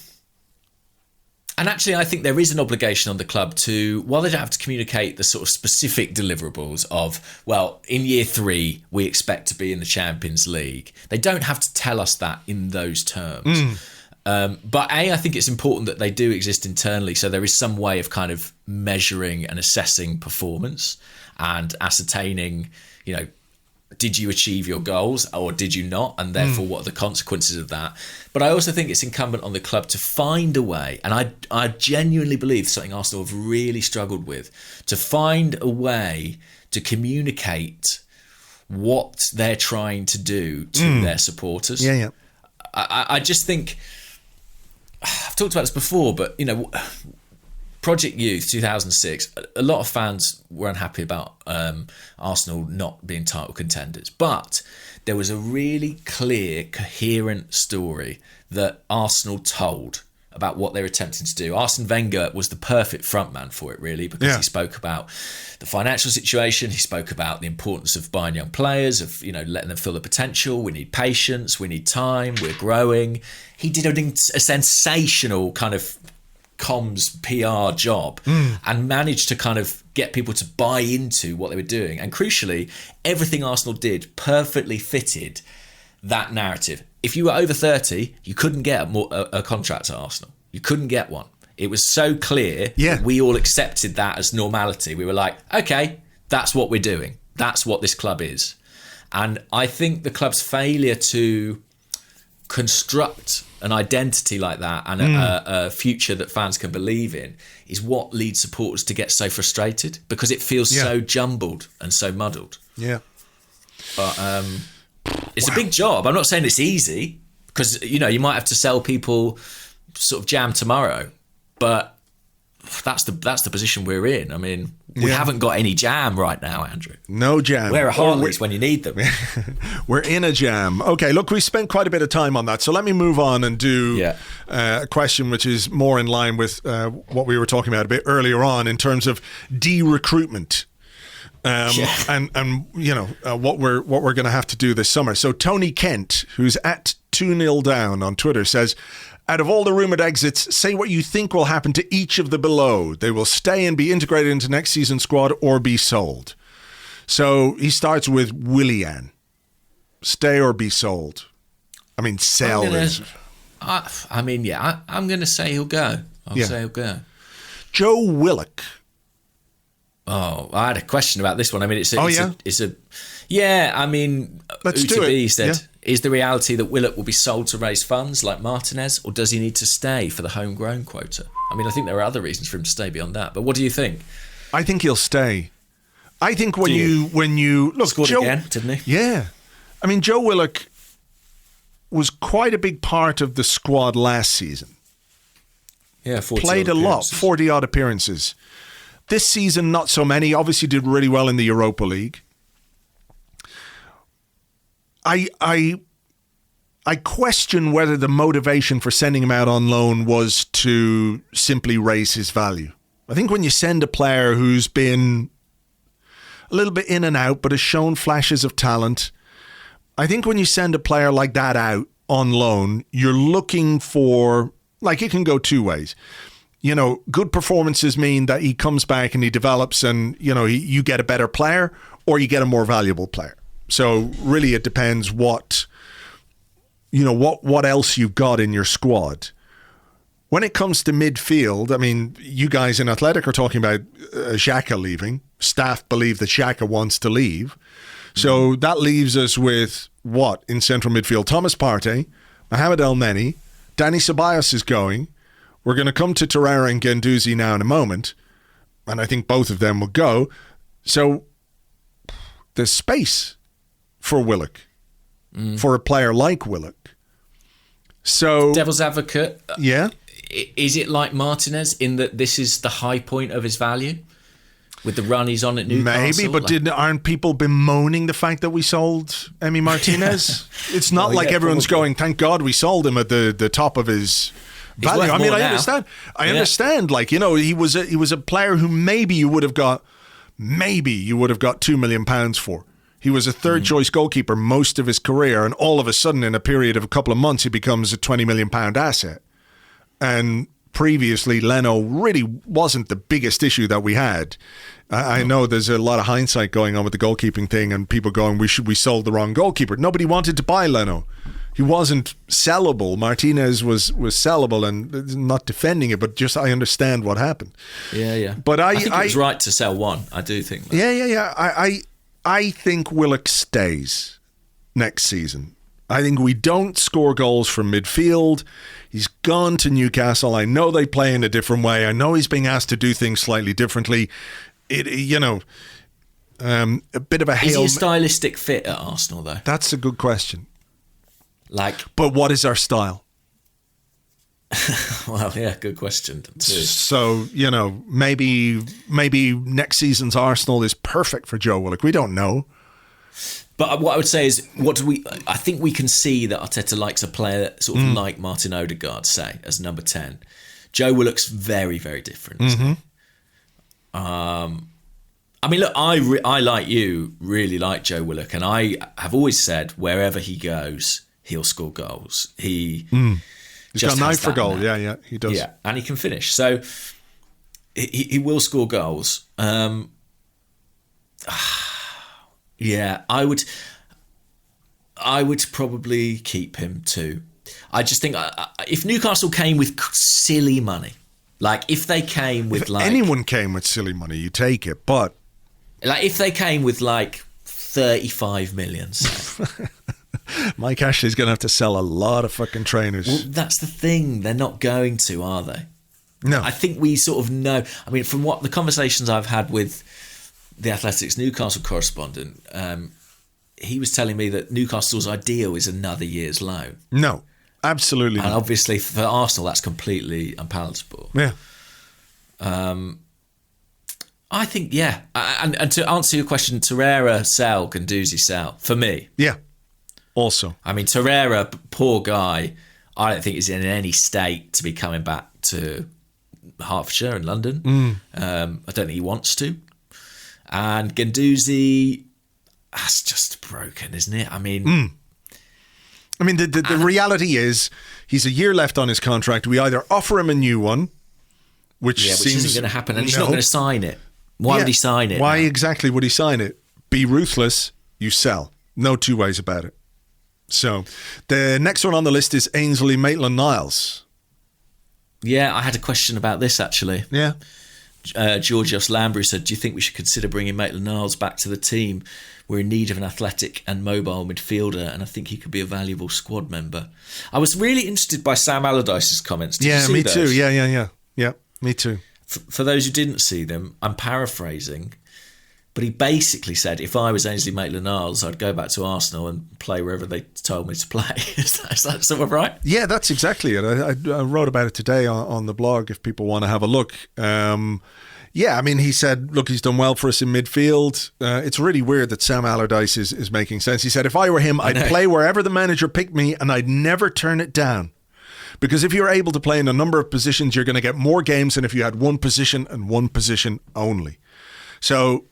actually I think there is an obligation on the club to, while they don't have to communicate the sort of specific deliverables of, well, in year 3 we expect to be in the Champions League. They don't have to tell us that in those terms. But I think it's important that they do exist internally, so there is some way of kind of measuring and assessing performance and ascertaining, did you achieve your goals or did you not, and therefore what are the consequences of that. But I also think it's incumbent on the club to find a way, and I genuinely believe something Arsenal have really struggled with, to find a way to communicate what they're trying to do to their supporters. I just think, I've talked about this before, but Project Youth 2006, a lot of fans were unhappy about Arsenal not being title contenders, but there was a really clear, coherent story that Arsenal told about what they were attempting to do. Arsene Wenger was the perfect frontman for it, really, because he spoke about the financial situation. He spoke about the importance of buying young players, of letting them feel the potential. We need patience. We need time. We're growing. He did a sensational kind of comms PR job and managed to kind of get people to buy into what they were doing. And crucially, everything Arsenal did perfectly fitted that narrative. If you were over 30, you couldn't get a contract at Arsenal. You couldn't get one. It was so clear that we all accepted that as normality. We were like, okay, that's what we're doing. That's what this club is. And I think the club's failure to construct an identity like that and a future that fans can believe in is what leads supporters to get so frustrated, because it feels so jumbled and so muddled. But it's a big job. I'm not saying it's easy, because you might have to sell people sort of jam tomorrow, but that's the position we're in. I mean, we haven't got any jam right now, Andrew. No jam. Where are Harleys when you need them? We're in a jam. Okay, look, we spent quite a bit of time on that, so let me move on and do a question which is more in line with what we were talking about a bit earlier on in terms of de-recruitment. And what we're going to have to do this summer. So Tony Kent, who's at 2-0 down on Twitter, says, out of all the rumoured exits, say what you think will happen to each of the below. They will stay and be integrated into next season's squad or be sold. So he starts with Willian. Stay or be sold. I mean, sell. I'm going to say he'll go. I'll say he'll go. Joe Willock. Oh, I had a question about this one. I mean, I mean, let's do UTB it. said, is the reality that Willock will be sold to raise funds like Martinez, or does he need to stay for the homegrown quota? I mean, I think there are other reasons for him to stay beyond that, but what do you think? I think he'll stay. I think when you look, scored Joe, again, didn't he? Yeah. I mean, Joe Willock was quite a big part of the squad last season. Yeah, 40 played a lot, 40 odd appearances. This season, not so many. Obviously did really well in the Europa League. I question whether the motivation for sending him out on loan was to simply raise his value. I think when you send a player who's been a little bit in and out but has shown flashes of talent, I think when you send a player like that out on loan, you're looking for Like, it can go two ways. You know, good performances mean that he comes back and he develops and, you know, you get a better player or you get a more valuable player. So really it depends what else you've got in your squad. When it comes to midfield, I mean, you guys in Athletic are talking about Xhaka leaving. Staff believe that Xhaka wants to leave. So that leaves us with what in central midfield? Thomas Partey, Mohamed Elneny, Dani Ceballos is going. We're going to come to Torreira and Guendouzi now in a moment, and I think both of them will go. So there's space for Willock, for a player like Willock. So devil's advocate, yeah. Is it like Martinez in that this is the high point of his value with the run he's on at Newcastle? Maybe, but aren't people bemoaning the fact that we sold Emi Martinez? It's not like everyone's going, thank God we sold him at the top of his value. I mean, I understand. I understand. Like, you know, he was a player who maybe you would have got £2 million for. He was a third choice goalkeeper most of his career, and all of a sudden, in a period of a couple of months, he becomes a £20 million asset. And previously, Leno really wasn't the biggest issue that we had. I know there's a lot of hindsight going on with the goalkeeping thing, and people going, we sold the wrong goalkeeper. Nobody wanted to buy Leno. He wasn't sellable. Martinez was sellable, and not defending it, but just I understand what happened. Yeah. But I think it was right to sell one. I do think that. Yeah. I think Willock stays next season. I think we don't score goals from midfield. He's gone to Newcastle. I know they play in a different way. I know he's being asked to do things slightly differently. A bit of a hail. Is he a stylistic fit at Arsenal, though? That's a good question. But what is our style? Well, yeah, good question too. So, you know, maybe next season's Arsenal is perfect for Joe Willock. We don't know. But what I would say is, I think we can see that Arteta likes a player sort of like Martin Odegaard, say, as number 10. Joe Willock's very, very different. Isn't he? I mean, look, I like you, really like Joe Willock, and I have always said wherever he goes, he'll score goals. He's got an eye for goal. Yeah, he does. Yeah, and he can finish. So he will score goals. Yeah, I would probably keep him too. I just think if Newcastle came with silly money, like if they came with anyone came with silly money, you take it. But like if they came with like 35 million, Mike Ashley's going to have to sell a lot of fucking trainers. Well, that's the thing. They're not going to, are they? No. I think we sort of know. I mean, from what the conversations I've had with the Athletics Newcastle correspondent, he was telling me that Newcastle's ideal is another year's loan. No, absolutely not. And obviously for Arsenal, that's completely unpalatable. Yeah. I think, yeah. And to answer your question, Torreira sell, Guendouzi sell, for me. Yeah, also. I mean, Torreira, poor guy, I don't think he's in any state to be coming back to Hertfordshire and London. I don't think he wants to. And Guendouzi, that's just broken, isn't it? I mean... the reality is he's a year left on his contract. We either offer him a new one, which isn't going to happen, and he's not going to sign it. Why would he sign it? Why exactly would he sign it? Be ruthless, you sell. No two ways about it. So the next one on the list is Ainsley Maitland-Niles. Yeah, I had a question about this actually. Yeah. Georgios Lambrew said, do you think we should consider bringing Maitland-Niles back to the team? We're in need of an athletic and mobile midfielder, and I think he could be a valuable squad member. I was really interested by Sam Allardyce's comments. Did you see me those? Too. Yeah, me too. For those who didn't see them, I'm paraphrasing, but he basically said, if I was Ainsley Maitland-Niles, I'd go back to Arsenal and play wherever they told me to play. Is that sort of right? Yeah, that's exactly it. I wrote about it today on the blog if people want to have a look. He said, look, he's done well for us in midfield. It's really weird that Sam Allardyce is making sense. He said, if I were him, I'd play wherever the manager picked me and I'd never turn it down. Because if you're able to play in a number of positions, you're going to get more games than if you had one position and one position only. So,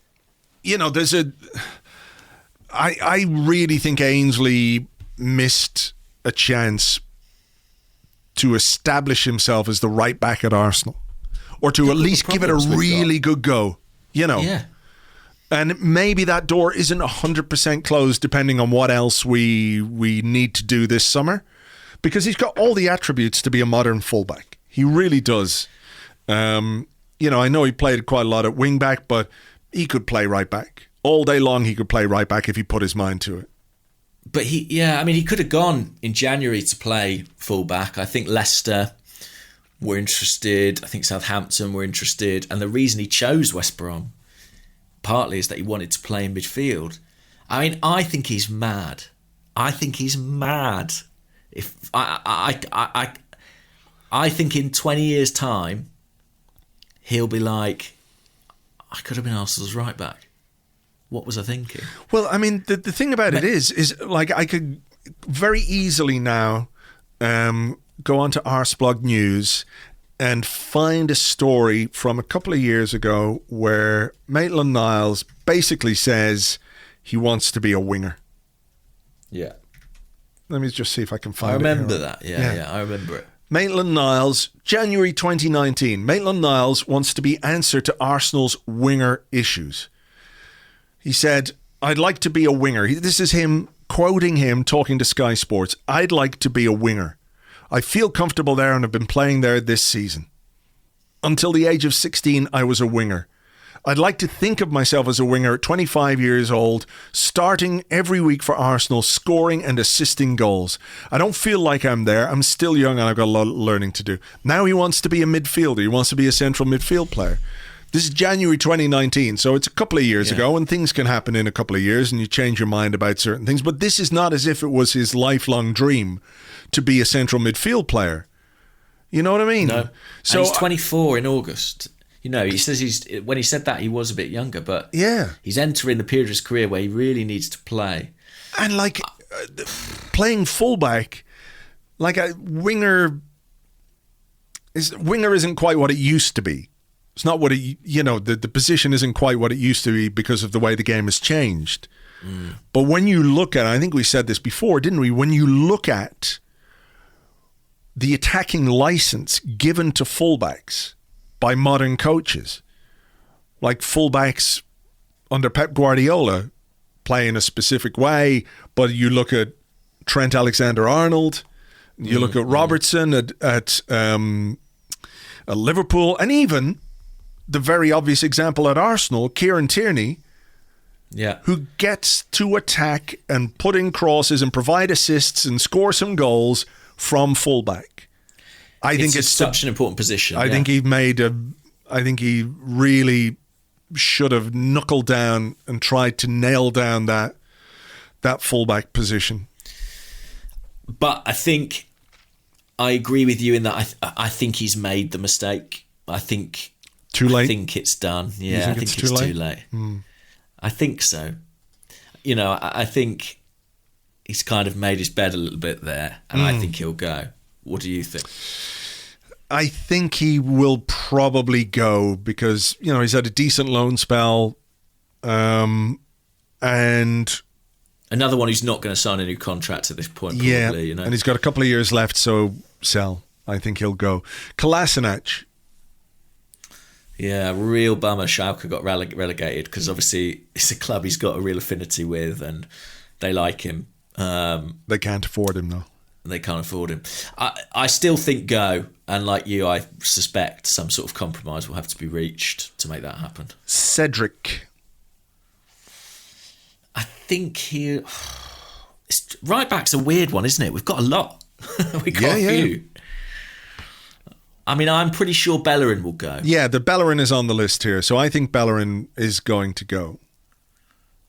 I really think Ainsley missed a chance to establish himself as the right back at Arsenal, or to at least give it a really good go, you know. Yeah. And maybe that door isn't 100% closed, depending on what else we need to do this summer, because he's got all the attributes to be a modern fullback. He really does. You know, I know he played quite a lot at wing back, but he could play right back. All day long he could play right back if he put his mind to it. But he could have gone in January to play fullback. I think Leicester were interested. I think Southampton were interested. And the reason he chose West Brom partly is that he wanted to play in midfield. I mean, I think he's mad. If I think in 20 years' time, he'll be like, I could have been Arsenal's right back. What was I thinking? Well, I mean, the thing about it is like I could very easily now go onto Arseblog News and find a story from a couple of years ago where Maitland-Niles basically says he wants to be a winger. Yeah. Let me just see if I can find I it. remember that. Yeah, I remember it. Maitland-Niles, January 2019. Maitland-Niles wants to be answer to Arsenal's winger issues. He said, I'd like to be a winger. This is him quoting him talking to Sky Sports. I'd like to be a winger. I feel comfortable there and have been playing there this season. Until the age of 16, I was a winger. I'd like to think of myself as a winger at 25 years old, starting every week for Arsenal, scoring and assisting goals. I don't feel like I'm there. I'm still young and I've got a lot of learning to do. Now he wants to be a midfielder. He wants to be a central midfield player. This is January 2019, so it's a couple of years ago, and things can happen in a couple of years and you change your mind about certain things. But this is not as if it was his lifelong dream to be a central midfield player. You know what I mean? No. So and he's 24 in August. You know, he says when he said that, he was a bit younger, but he's entering the period of his career where he really needs to play. And like playing fullback, like a winger isn't quite what it used to be. It's not what it, you know, the position isn't quite what it used to be because of the way the game has changed. But when you look at, I think we said this before, didn't we? When you look at the attacking license given to fullbacks by modern coaches, like fullbacks under Pep Guardiola play in a specific way, but you look at Trent Alexander-Arnold, you look at Robertson at Liverpool, and even the very obvious example at Arsenal, Kieran Tierney, who gets to attack and put in crosses and provide assists and score some goals from fullback. I think it's such an important position. I think he really should have knuckled down and tried to nail down that fullback position. But I think I agree with you in that I think he's made the mistake. I think too late. I think it's done. Yeah, I think it's too late. I think so. You know, I think he's kind of made his bed a little bit there, and I think he'll go. What do you think? I think he will probably go because, you know, he's had a decent loan spell, and another one who's not going to sign a new contract at this point. Probably, you know, and he's got a couple of years left, so sell. I think he'll go. Kolasinac. Yeah, real bummer Schalke got relegated because obviously it's a club he's got a real affinity with and they like him. They can't afford him though. They can't afford him. I still think go, and like you, I suspect some sort of compromise will have to be reached to make that happen. Cedric. I think right back's a weird one, isn't it? We've got a lot. We've got a few. I mean, I'm pretty sure Bellerin will go. Yeah, the Bellerin is on the list here, so I think Bellerin is going to go.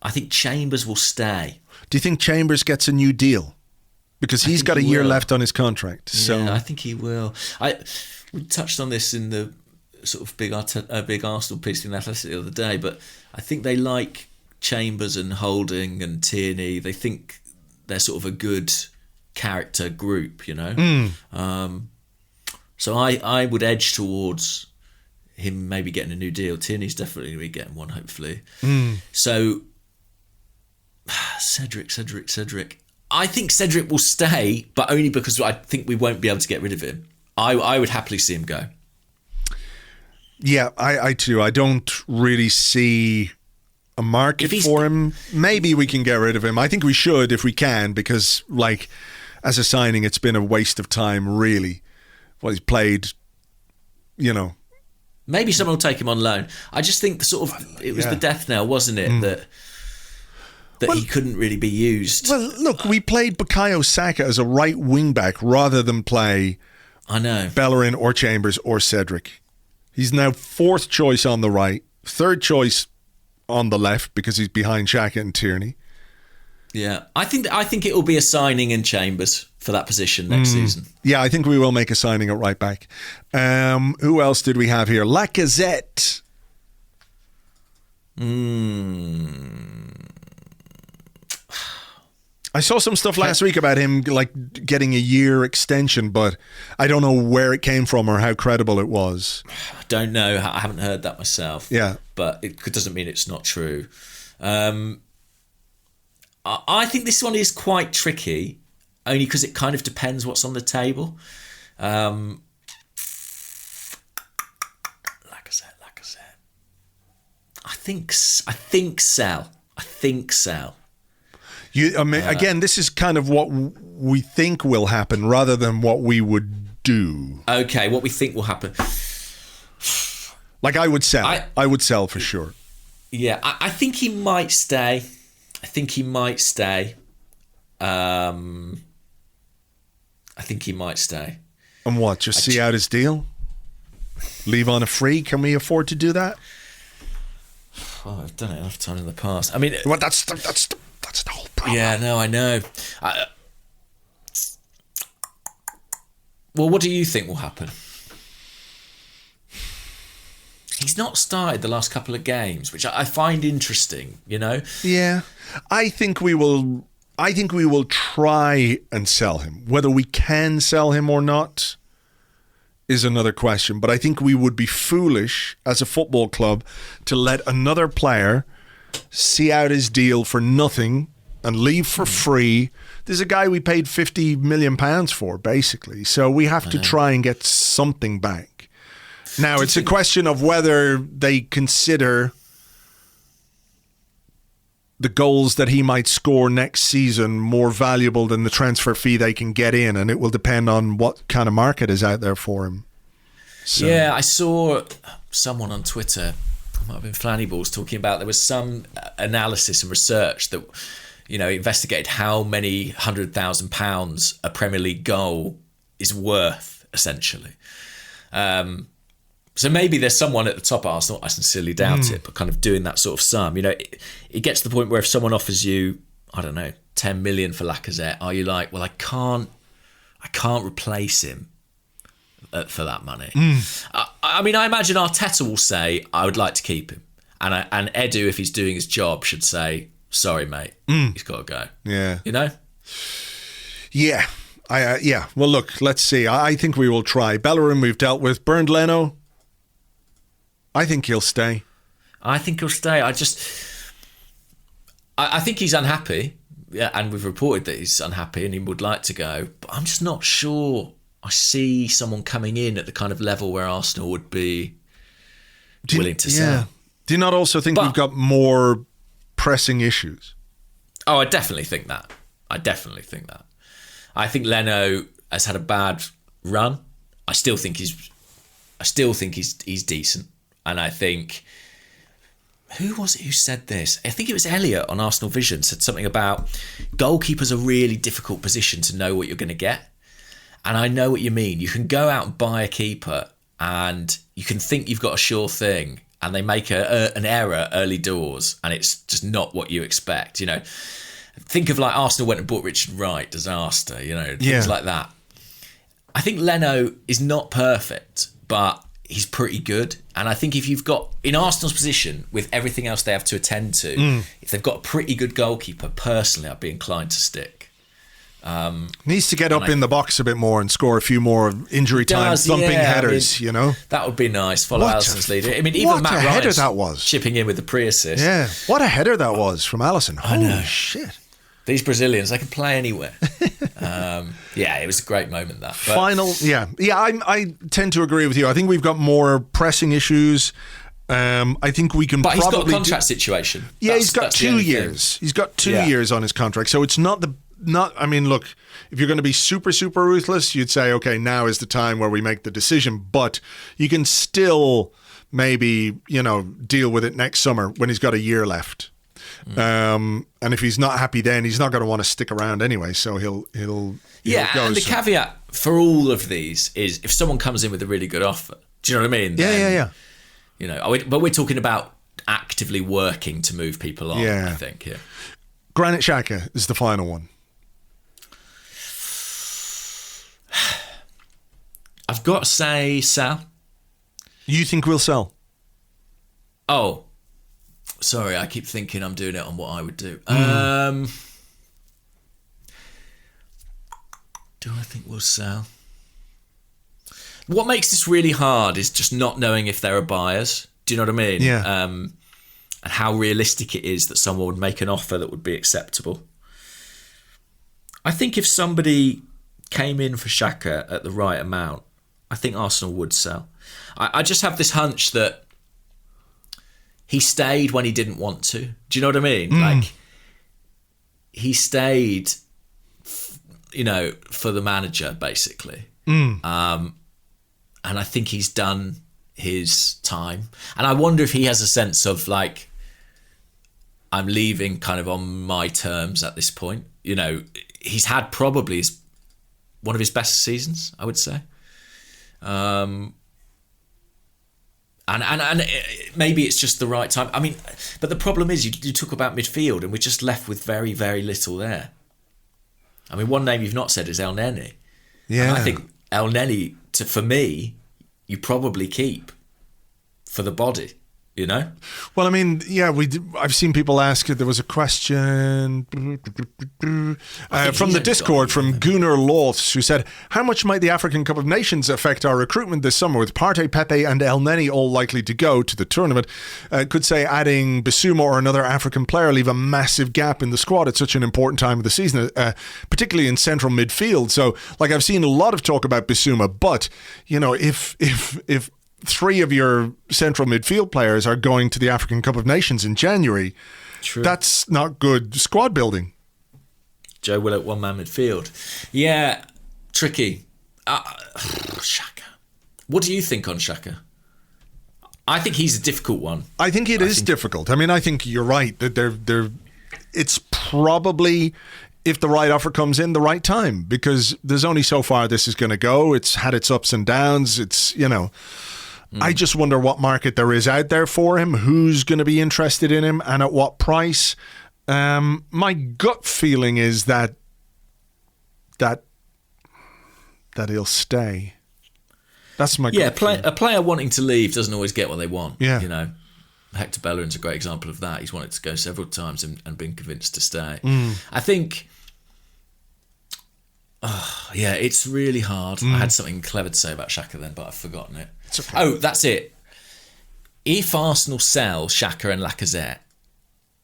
I think Chambers will stay. Do you think Chambers gets a new deal? Because he's got a year left on his contract. So yeah, I think he will. We touched on this in the sort of big Arsenal piece in Athletic the other day, but I think they like Chambers and Holding and Tierney. They think they're sort of a good character group, you know. So I would edge towards him maybe getting a new deal. Tierney's definitely going to be getting one, hopefully. So Cedric. I think Cedric will stay, but only because I think we won't be able to get rid of him. I would happily see him go. Yeah, I too. I don't really see a market for him. Maybe we can get rid of him. I think we should if we can, because like as a signing, it's been a waste of time, really. Well, he's played, you know. Maybe someone will take him on loan. I just think it was the death knell, wasn't it, that he couldn't really be used. Well, look, we played Bukayo Saka as a right wing back rather than play Bellerin or Chambers or Cedric. He's now fourth choice on the right, third choice on the left because he's behind Xhaka and Tierney. Yeah, I think it will be a signing in Chambers for that position next season. Yeah, I think we will make a signing at right back. Who else did we have here? Lacazette. I saw some stuff last week about him like getting a year extension, but I don't know where it came from or how credible it was. I don't know. I haven't heard that myself. Yeah, but it doesn't mean it's not true. I think this one is quite tricky, only because it kind of depends what's on the table. Lacazette. I think sell. Again, this is kind of what we think will happen rather than what we would do. Okay, what we think will happen. Like I would sell. I would sell for sure. Yeah, I think he might stay. I think he might stay. And what? Just see out his deal? Leave on a free? Can we afford to do that? Oh, I've done it enough time in the past. I mean, well, that's the whole problem. Yeah, no, I know. Well, what do you think will happen? He's not started the last couple of games, which I find interesting, you know? Yeah. I think we will try and sell him. Whether we can sell him or not is another question. But I think we would be foolish as a football club to let another player see out his deal for nothing and leave for free. There's a guy we paid £50 million for, basically. So we have to try and get something back. Now, it's a question of whether they consider the goals that he might score next season more valuable than the transfer fee they can get in, and it will depend on what kind of market is out there for him. So. Yeah, I saw someone on Twitter, it might have been Flanny Balls, talking about there was some analysis and research that, you know, investigated how many £100,000 a Premier League goal is worth, essentially. So maybe there's someone at the top at Arsenal, I sincerely doubt it, but kind of doing that sort of sum. You know, it gets to the point where if someone offers you, I don't know, 10 million for Lacazette, are you like, well, I can't replace him for that money? I mean, I imagine Arteta will say, I would like to keep him. And Edu, if he's doing his job, should say, sorry, mate, he's got to go. Yeah. You know? Yeah. Yeah. Well, look, let's see. I think we will try. Bellerin we've dealt with. Bernd Leno, I think he'll stay. I think he's unhappy. Yeah, and we've reported that he's unhappy and he would like to go. But I'm just not sure I see someone coming in at the kind of level where Arsenal would be willing to sell. Do you not also think we've got more pressing issues? Oh, I definitely think that. I think Leno has had a bad run. I still think he's decent. And I think, who was it who said this? I think it was Elliot on Arsenal Vision said something about goalkeepers are a really difficult position to know what you're going to get. And I know what you mean. You can go out and buy a keeper and you can think you've got a sure thing and they make an error early doors and it's just not what you expect. You know, think of like Arsenal went and bought Richard Wright, disaster, you know, things like that. I think Leno is not perfect, but he's pretty good. And I think if you've got, in Arsenal's position, with everything else they have to attend to, if they've got a pretty good goalkeeper, personally, I'd be inclined to stick. Needs to get up in the box a bit more and score a few more injury time thumping headers, you know? That would be nice. Follow Alisson's lead. I mean, even Matt Ryan's that was. chipping in with the pre-assist. Yeah, what a header that was from Alisson. I know. Shit. These Brazilians, they can play anywhere. It was a great moment, that. But I tend to agree with you. I think we've got more pressing issues. I think we can. But probably he's got a contract situation. Yeah, he's got 2 years. He's got 2 years on his contract, so it's not. I mean, look, if you're going to be super, super ruthless, you'd say, okay, now is the time where we make the decision. But you can still maybe, deal with it next summer when he's got a year left. And if he's not happy then, he's not going to want to stick around anyway, so he'll go. And the caveat for all of these is if someone comes in with a really good offer, do you know what I mean? Yeah. But we're talking about actively working to move people on, I think. Yeah. Granit Xhaka is the final one. I've got to say sell. You think we'll sell? Oh, sorry, I keep thinking I'm doing it on what I would do. Do I think we'll sell? What makes this really hard is just not knowing if there are buyers. Do you know what I mean? Yeah. And how realistic it is that someone would make an offer that would be acceptable. I think if somebody came in for Xhaka at the right amount, I think Arsenal would sell. I just have this hunch that he stayed when he didn't want to. Do you know what I mean? Like, he stayed, for the manager, basically. And I think he's done his time. And I wonder if he has a sense of, like, I'm leaving kind of on my terms at this point. He's had probably one of his best seasons, I would say. And maybe it's just the right time. I mean, but the problem is you talk about midfield and we're just left with very, very little there. I mean, one name you've not said is El Neni. Yeah. And I think El Neni, for me, you probably keep for the body. Well, I mean, I've seen people ask. There was a question from the Discord from Gunnar Loths, who said, how much might the African Cup of Nations affect our recruitment this summer with Partey, Pepe and El Neni all likely to go to the tournament? Could say adding Bissouma or another African player leave a massive gap in the squad at such an important time of the season, particularly in central midfield. So, like, I've seen a lot of talk about Bissouma, but, if 3 of your central midfield players are going to the African Cup of Nations in January, True. That's not good squad building. Joe Willett, one-man midfield. Yeah, tricky. Xhaka. What do you think on Xhaka? I think he's a difficult one. I think it is difficult. I mean, I think you're right that it's probably, if the right offer comes in, the right time, because there's only so far this is going to go. It's had its ups and downs. It's, I just wonder what market there is out there for him, who's going to be interested in him, and at what price. My gut feeling is that he'll stay. That's my gut feeling. A player wanting to leave doesn't always get what they want. Yeah. Hector Bellerin's a great example of that. He's wanted to go several times and been convinced to stay. I think, it's really hard. I had something clever to say about Xhaka then, but I've forgotten it. Okay. Oh, that's it. If Arsenal sell Xhaka and Lacazette,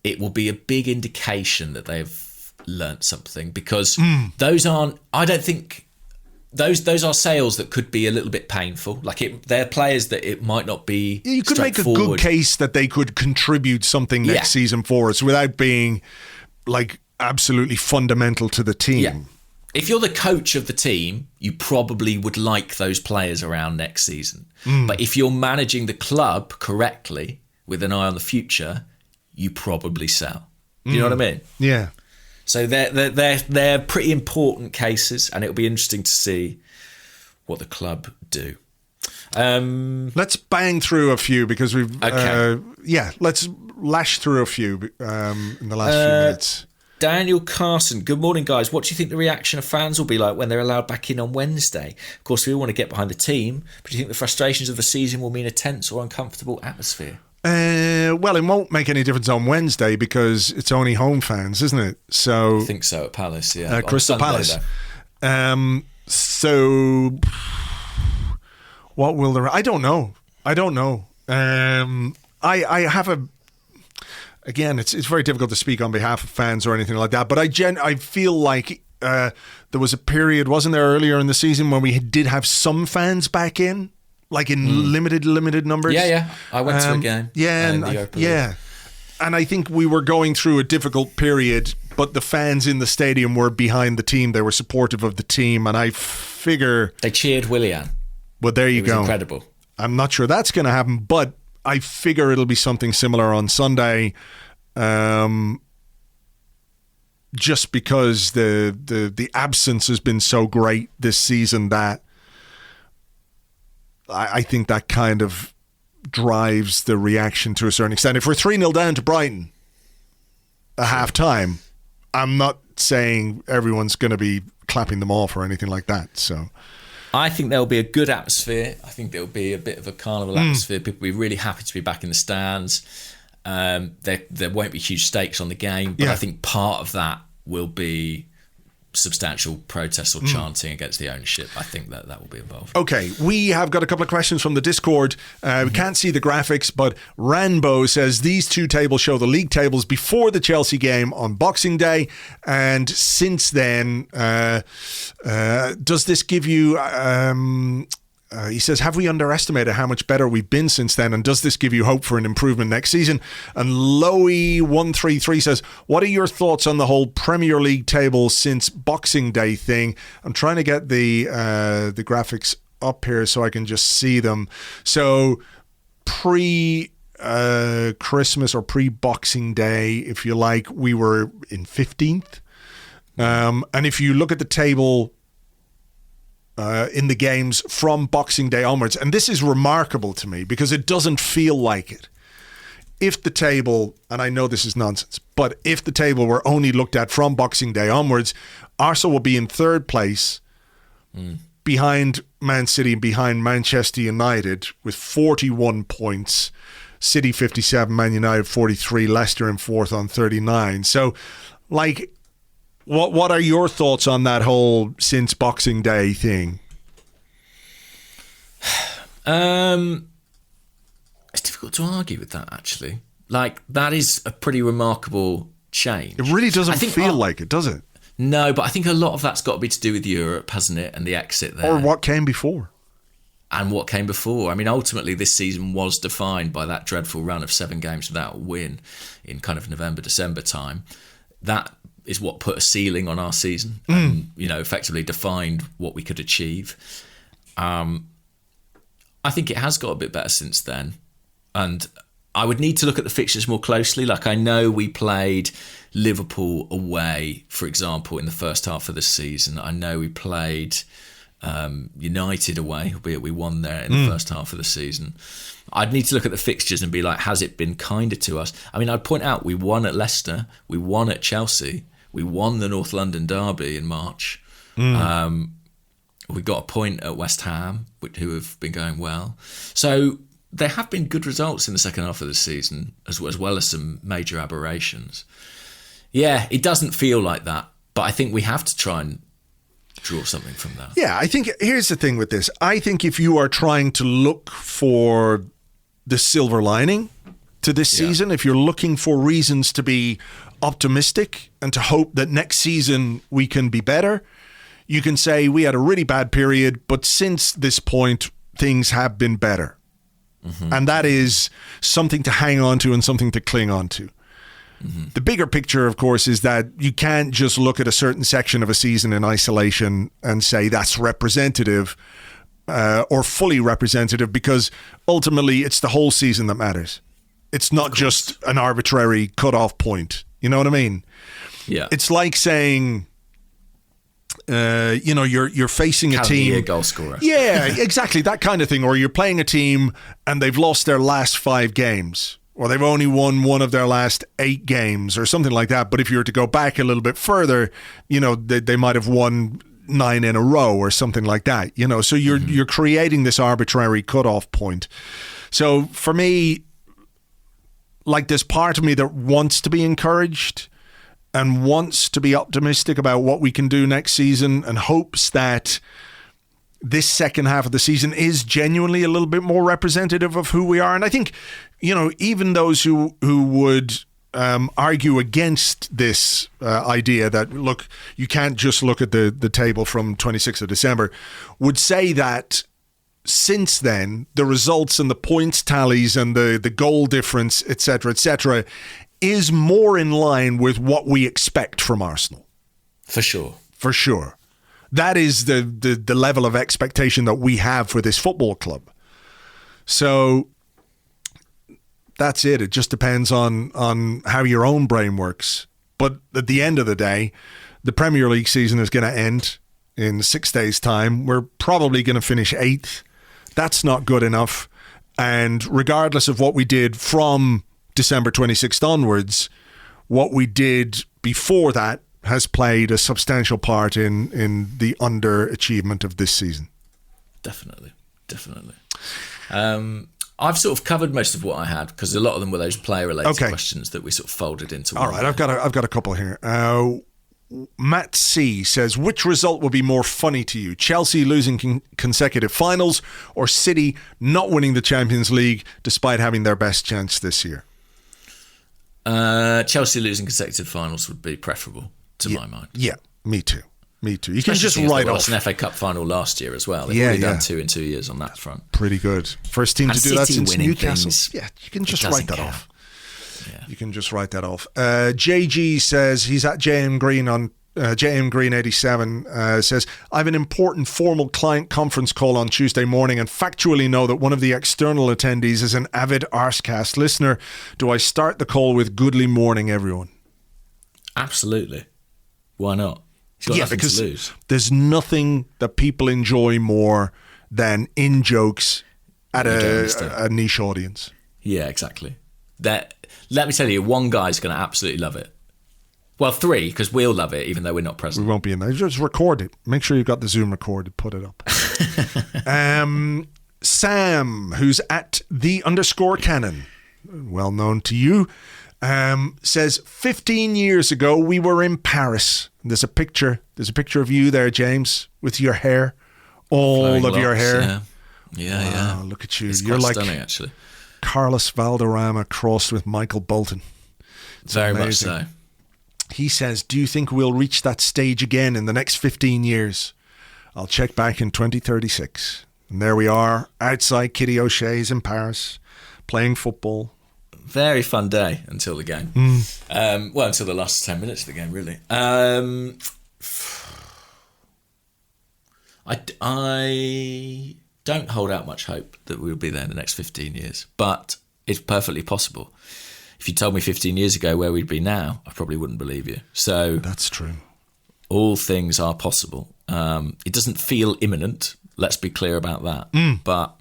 it will be a big indication that they've learnt something, because those aren't. I don't think those are sales that could be a little bit painful. Like they're players that it might not be. You could make a good case that they could contribute something next season for us without being like absolutely fundamental to the team. Yeah. If you're the coach of the team, you probably would like those players around next season. But if you're managing the club correctly with an eye on the future, you probably sell. Do you know what I mean? Yeah. So they're pretty important cases, and it'll be interesting to see what the club do. Let's bang through a few, because we've let's lash through a few in the last few minutes. Daniel Carson, good morning, guys. What do you think the reaction of fans will be like when they're allowed back in on Wednesday? Of course, we all want to get behind the team, but do you think the frustrations of the season will mean a tense or uncomfortable atmosphere? Well, it won't make any difference on Wednesday because it's only home fans, isn't it? So I think so at Palace, yeah. Crystal Palace. So what will the... I don't know. I have again, it's very difficult to speak on behalf of fans or anything like that, but I feel like there was a period, wasn't there, earlier in the season when we did have some fans back in, like in limited numbers. Yeah. I went to a game. Yeah, and I think we were going through a difficult period, but the fans in the stadium were behind the team. They were supportive of the team, and I figure they cheered Willian. Well, there you go. Incredible. I'm not sure that's going to happen, but I figure it'll be something similar on Sunday. Just because the absence has been so great this season that I think that kind of drives the reaction to a certain extent. If we're 3-0 down to Brighton at half-time, I'm not saying everyone's going to be clapping them off or anything like that. So I think there'll be a good atmosphere. I think there'll be a bit of a carnival atmosphere. People will be really happy to be back in the stands. There won't be huge stakes on the game, but I think part of that will be substantial protests or chanting against the ownership. I think that will be involved. Okay, we have got a couple of questions from the Discord. We can't see the graphics, but Ranbo says these two tables show the league tables before the Chelsea game on Boxing Day, and since then, does this give you... he says, have we underestimated how much better we've been since then? And does this give you hope for an improvement next season? And Loey133 says, what are your thoughts on the whole Premier League table since Boxing Day thing? I'm trying to get the graphics up here so I can just see them. So pre-Christmas or pre-Boxing Day, if you like, we were in 15th. And if you look at the table... in the games from Boxing Day onwards. And this is remarkable to me because it doesn't feel like it. If the table, and I know this is nonsense, but if the table were only looked at from Boxing Day onwards, Arsenal will be in third place behind Man City and behind Manchester United with 41 points. City 57, Man United 43, Leicester in fourth on 39. So, like... What are your thoughts on that whole since Boxing Day thing? It's difficult to argue with that, actually. Like, that is a pretty remarkable change. It really doesn't feel like it, does it? No, but I think a lot of that's got to be to do with Europe, hasn't it? And the exit there. Or what came before. And what came before. I mean, ultimately, this season was defined by that dreadful run of 7 games without a win in kind of November, December time. That is what put a ceiling on our season and, effectively defined what we could achieve. I think it has got a bit better since then. And I would need to look at the fixtures more closely. Like, I know we played Liverpool away, for example, in the first half of the season. I know we played United away, albeit we won there in the first half of the season. I'd need to look at the fixtures and be like, has it been kinder to us? I mean, I'd point out we won at Leicester, we won at Chelsea, we won the North London derby in March. We got a point at West Ham, who have been going well. So there have been good results in the second half of the season, as well as some major aberrations. Yeah, it doesn't feel like that, but I think we have to try and draw something from that. Yeah, I think here's the thing with this. I think if you are trying to look for the silver lining to this season, if you're looking for reasons to be optimistic and to hope that next season we can be better, you can say we had a really bad period, but since this point, things have been better. And that is something to hang on to and something to cling on to. The bigger picture, of course, is that you can't just look at a certain section of a season in isolation and say that's representative or fully representative, because ultimately it's the whole season that matters. It's not just an arbitrary cutoff point. You know what I mean? Yeah. It's like saying, you're facing a team. A goal scorer. Yeah, exactly. That kind of thing. Or you're playing a team and they've lost their last 5 games. Or they've only won one of their last 8 games or something like that. But if you were to go back a little bit further, they might have won 9 in a row or something like that. So you're creating this arbitrary cutoff point. So for me, like, there's part of me that wants to be encouraged and wants to be optimistic about what we can do next season and hopes that this second half of the season is genuinely a little bit more representative of who we are. And I think, even those who would argue against this idea that, look, you can't just look at the table from 26th of December, would say that since then, the results and the points tallies and the goal difference, etc., is more in line with what we expect from Arsenal. For sure. For sure. That is the level of expectation that we have for this football club. So that's it. It just depends on how your own brain works. But at the end of the day, the Premier League season is going to end in 6 days' time. We're probably going to finish 8th. That's not good enough. And regardless of what we did from December 26th onwards, what we did before that has played a substantial part in the underachievement of this season. Definitely. I've sort of covered most of what I had because a lot of them were those player-related questions that we sort of folded into one. All right, I've got a couple here. Matt C says, which result would be more funny to you? Chelsea losing consecutive finals or City not winning the Champions League despite having their best chance this year? Chelsea losing consecutive finals would be preferable to my mind. Yeah, me too. You Especially can just write off an FA Cup final last year as well. They've already done 2 in 2 years on that front. Pretty good. First team to do that since Newcastle. Things, yeah, you can just write that off. Yeah. You can just write that off. JG says he's at JM Green on JM Green 87 says, I have an important formal client conference call on Tuesday morning and factually know that one of the external attendees is an avid Arsecast listener. Do I start the call with goodly morning, everyone? Absolutely. Why not? He's got nothing because to lose. There's nothing that people enjoy more than in-jokes at a niche audience. Yeah, exactly. Let me tell you, one guy's going to absolutely love it. Well, 3, because we'll love it, even though we're not present. We won't be in there. Just record it. Make sure you've got the Zoom recorded. Put it up. Sam, who's at _Cannon, well known to you, says 15 years ago we were in Paris. There's a picture of you there, James, with your hair, all Flowing of your locks, hair. Yeah. Wow, look at you. It's You're quite like stunning, actually. Carlos Valderrama crossed with Michael Bolton. It's Very amazing. much so. He says, do you think we'll reach that stage again in the next 15 years? I'll check back in 2036. And there we are, outside Kitty O'Shea's in Paris, playing football. Very fun day until the game. Well, until the last 10 minutes of the game, really. I don't hold out much hope that we'll be there in the next 15 years, but it's perfectly possible. If you told me 15 years ago where we'd be now, I probably wouldn't believe you. So that's true. All things are possible. It doesn't feel imminent. Let's be clear about that. But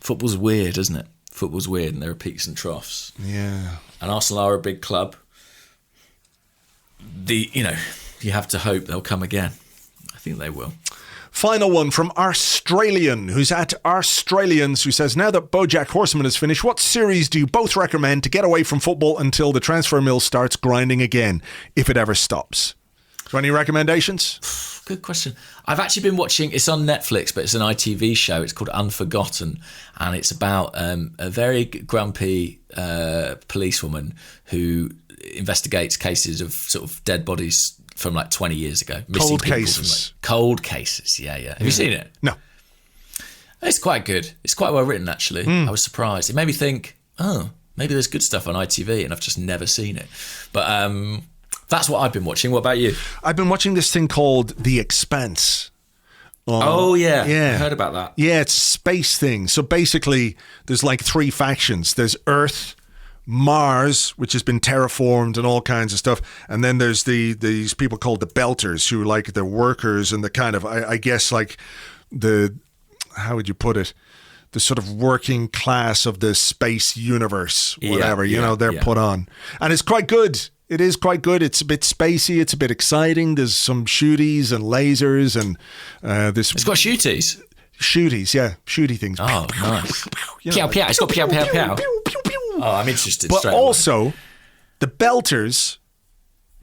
football's weird, isn't it? Football's weird, and there are peaks and troughs. Yeah. And Arsenal are a big club. You have to hope they'll come again. I think they will. Final one from Australian, who's at Australians, who says, now that BoJack Horseman is finished, what series do you both recommend to get away from football until the transfer mill starts grinding again, if it ever stops? So any recommendations? Good question. I've actually been watching, it's on Netflix, but it's an ITV show. It's called Unforgotten, and it's about a very grumpy policewoman who investigates cases of sort of dead bodies from like 20 years ago. Cold cases. Cold cases, yeah. Have you seen it? No. It's quite good. It's quite well written, actually. I was surprised. It made me think, maybe there's good stuff on ITV and I've just never seen it. But that's what I've been watching. What about you? I've been watching this thing called The Expanse. Yeah. I heard about that. Yeah, it's a space thing. So basically, there's like 3 factions. There's Earth, Mars, which has been terraformed and all kinds of stuff. And then there's these people called the Belters, who like the workers and the kind of, I guess, like how would you put it? The sort of working class of the space universe, whatever, they're put on. And it's quite good. It is quite good. It's a bit spacey. It's a bit exciting. There's some shooties and lasers and It's got shooties. Shooties, yeah. Shooty things. Oh, nice. Pew, pew. It's got pew, pew, pew. Oh, I'm interested. But also, the Belters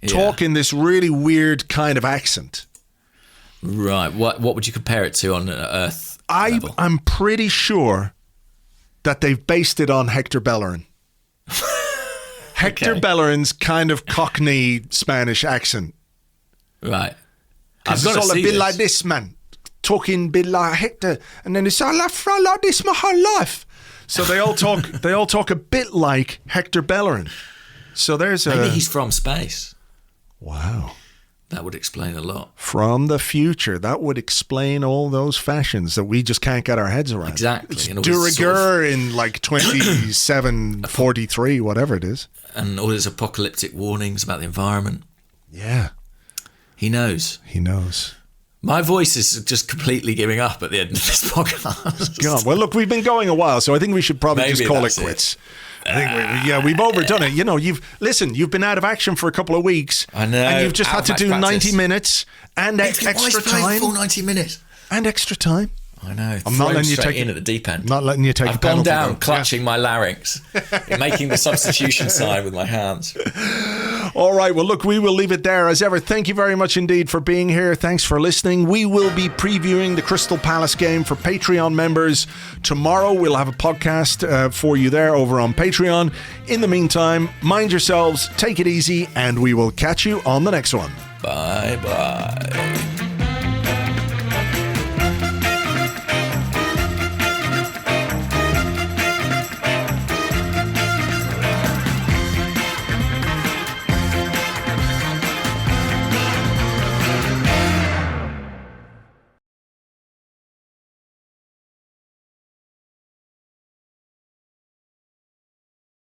talk in this really weird kind of accent. Right. What would you compare it to on Earth level? I'm pretty sure that they've based it on Hector Bellerin. Hector Okay. Bellerin's kind of Cockney Spanish accent. Right. Because it's all a bit like this, man. Talking a bit like Hector, and then it's I like this my whole life. So they all talk a bit like Hector Bellerin. So there's Maybe he's from space. Wow. That would explain a lot. From the future. That would explain all those fashions that we just can't get our heads around. Exactly. It's And all de this rigueur sort in like 2743, whatever it is. And all his apocalyptic warnings about the environment. Yeah. He knows. He knows. My voice is just completely giving up at the end of this podcast. God. Well, look, we've been going a while, so I think we should probably Maybe just call it that's quits. I think we've overdone it. You know, you've been out of action for a couple of weeks. I know. And you've just had Out to of do match 90 practice. minutes and extra time. Full 90 minutes. And extra time. I know. I'm not letting you straight take in at the deep end. I'm not letting you take I've a penalty. gone down though. clutching my larynx, making the substitution sign with my hands. All right. Well, look, we will leave it there as ever. Thank you very much indeed for being here. Thanks for listening. We will be previewing the Crystal Palace game for Patreon members tomorrow. We'll have a podcast for you there over on Patreon. In the meantime, mind yourselves, take it easy, and we will catch you on the next one. Bye-bye.